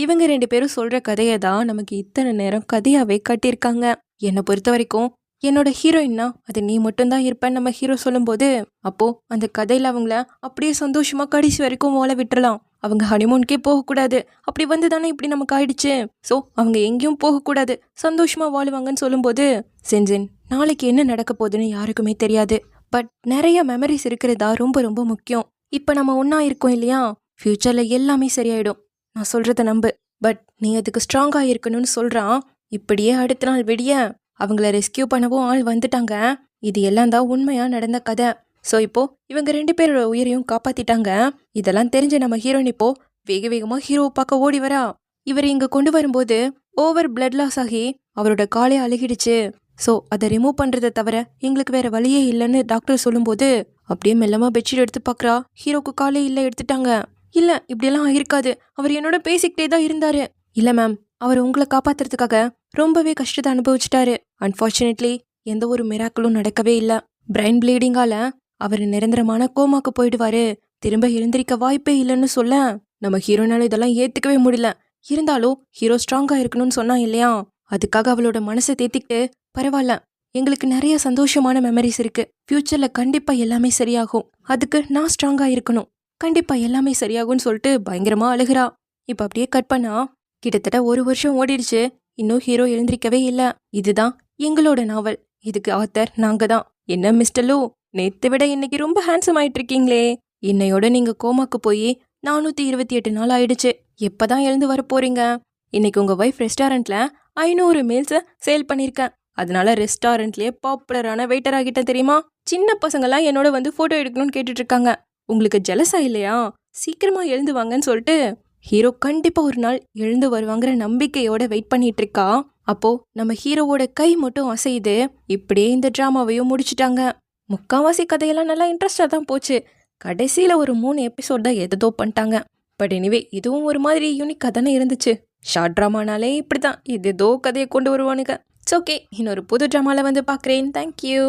இவங்க 2 பேரும் சொல்ற கதையை தான் நமக்கு இத்தனை நேரம் கதையாவே கட்டியிருக்காங்க. என்னை பொறுத்த வரைக்கும் என்னோட ஹீரோயின்னா அது நீ மட்டும்தான் இருப்பேன்னு நம்ம ஹீரோ சொல்லும்போது அப்போ அந்த கதையில அவங்கள அப்படியே சந்தோஷமா கடைசி வரைக்கும் ஓலை விட்டுறலாம். அவங்க ஹனிமூனுக்கே போகக்கூடாது, அப்படி வந்து தானே இப்படி நமக்கு ஆயிடுச்சு. ஸோ அவங்க எங்கேயும் போகக்கூடாது, சந்தோஷமா வாழுவாங்கன்னு சொல்லும்போது செஞ்சேன் நாளைக்கு என்ன நடக்க போகுதுன்னு யாருக்குமே தெரியாது. பட் நிறைய மெமரிஸ் இருக்கிறதா ரொம்ப ரொம்ப முக்கியம். இப்போ நம்ம ஒன்றா இருக்கோம் இல்லையா, ஃப்யூச்சரில் எல்லாமே சரியாயிடும். நான் சொல்கிறத நம்பு. பட் நீ அதுக்கு ஸ்ட்ராங்காக இருக்கணும்னு சொல்கிறான். இப்படியே அடுத்த நாள் விடிய அவங்கள ரெஸ்கியூ பண்ணவும் ஆள் வந்துட்டாங்க. இது எல்லாம் தான் உண்மையாக நடந்த கதை. ஸோ இப்போது இவங்க 2 பேரோட உயிரையும் காப்பாற்றிட்டாங்க. இதெல்லாம் தெரிஞ்ச நம்ம ஹீரோயின் இப்போ வேக வேகமாக ஹீரோவை பார்க்க ஓடி வரா. இவர் இங்கே கொண்டு வரும்போது ஓவர் பிளட் லாஸ் ஆகி அவரோட காலே அழுகிடுச்சு. ஸோ அதை ரிமூவ் பண்ணுறதை தவிர எங்களுக்கு வேற வழியே இல்லைன்னு டாக்டர் சொல்லும்போது அப்படியே மெல்லமாக பெட்ஷீட் எடுத்து பார்க்குறா. ஹீரோக்கு காலே இல்லை, எடுத்துட்டாங்க. இல்லை இப்படியெல்லாம் ஆயிருக்காது, அவர் என்னோட பேசிக்கிட்டே தான் இருந்தாரு. இல்லை மேம், அவர் உங்களை காப்பாத்துறதுக்காக ரொம்பவே கஷ்டத்தை அனுபவிச்சிட்டாரு. அன்ஃபார்ச்சுனேட்லி எந்த ஒரு மிராக்களும் நடக்கவே இல்லை. பிரைன் ப்ளீடிங்கால அவர் நிரந்தரமான கோமாக்கு போயிடுவாரு, திரும்ப எழுந்திரிக்க வாய்ப்பே இல்லைன்னு சொல்ல நம்ம ஹீரோனால இதெல்லாம் ஏற்றுக்கவே முடியல. இருந்தாலும் ஹீரோ ஸ்ட்ராங்காக இருக்கணும்னு சொன்னா இல்லையா, அதுக்காக அவளோட மனசை தேத்திக்கிட்டு பரவாயில்ல, எங்களுக்கு நிறைய சந்தோஷமான மெமரிஸ் இருக்கு, ஃபியூச்சர்ல கண்டிப்பா எல்லாமே சரியாகும், அதுக்கு நான் ஸ்ட்ராங்கா இருக்கணும், கண்டிப்பா எல்லாமே சரியாகும்னு சொல்லிட்டு பயங்கரமா அழுகிறா. இப்ப அப்படியே கட் பண்ணா கிட்டத்தட்ட 1 வருஷம் ஓடிடுச்சு. இன்னும் ஹீரோ எழுந்திரிக்கவே இல்லை. இதுதான் எங்களோட நாவல். இதுக்கு ஆத்தர் நாங்க தான். என்ன மிஸ்டர் லூ, நேத்தை விட இன்னைக்கு ரொம்ப ஹேண்ட்ஸம் ஆயிட்டு இருக்கீங்களே. இன்னையோட நீங்க கோமாக்கு போய் 428 நாள் ஆயிடுச்சு. எப்பதான் எழுந்து வர போறீங்க? இன்னைக்கு உங்க ஒய்ஃப் ரெஸ்டாரண்ட்ல 500 மீல்ஸை சேல் பண்ணியிருக்கேன். அதனால ரெஸ்டாரண்ட்லயே பாப்புலரான வெயிட்டர் ஆகிட்டேன் தெரியுமா. சின்ன பசங்கெல்லாம் என்னோட வந்து போட்டோ எடுக்கணும்னு கேட்டுட்டு இருக்காங்க. உங்களுக்கு ஜெலஸா இல்லையா? சீக்கிரமா எழுந்து வாங்கன்னு சொல்லிட்டு ஹீரோ கண்டிப்பா ஒரு நாள் எழுந்து வருவாங்கிற நம்பிக்கையோட வெயிட் பண்ணிட்டு இருக்கா. அப்போ நம்ம ஹீரோவோட கை மட்டும் அசையுது. இப்படியே இந்த டிராமாவையும் முடிச்சுட்டாங்க. முக்காவாசி கதையெல்லாம் நல்லா இன்ட்ரெஸ்டா தான் போச்சு. கடைசியில ஒரு 3 எபிசோட் தான் எதோ பண்ணிட்டாங்க. பட் எனிவே இதுவும் ஒரு மாதிரி யூனிக்கா தானே இருந்துச்சு. ஷார்ட் ட்ராமானாலே இப்படிதான், ஏதோ கதையை கொண்டு வருவானுங்க. இட்ஸ் ஓகே, இன்னொரு புது ட்ராமால வந்து பார்க்குறேன். தேங்க்யூ.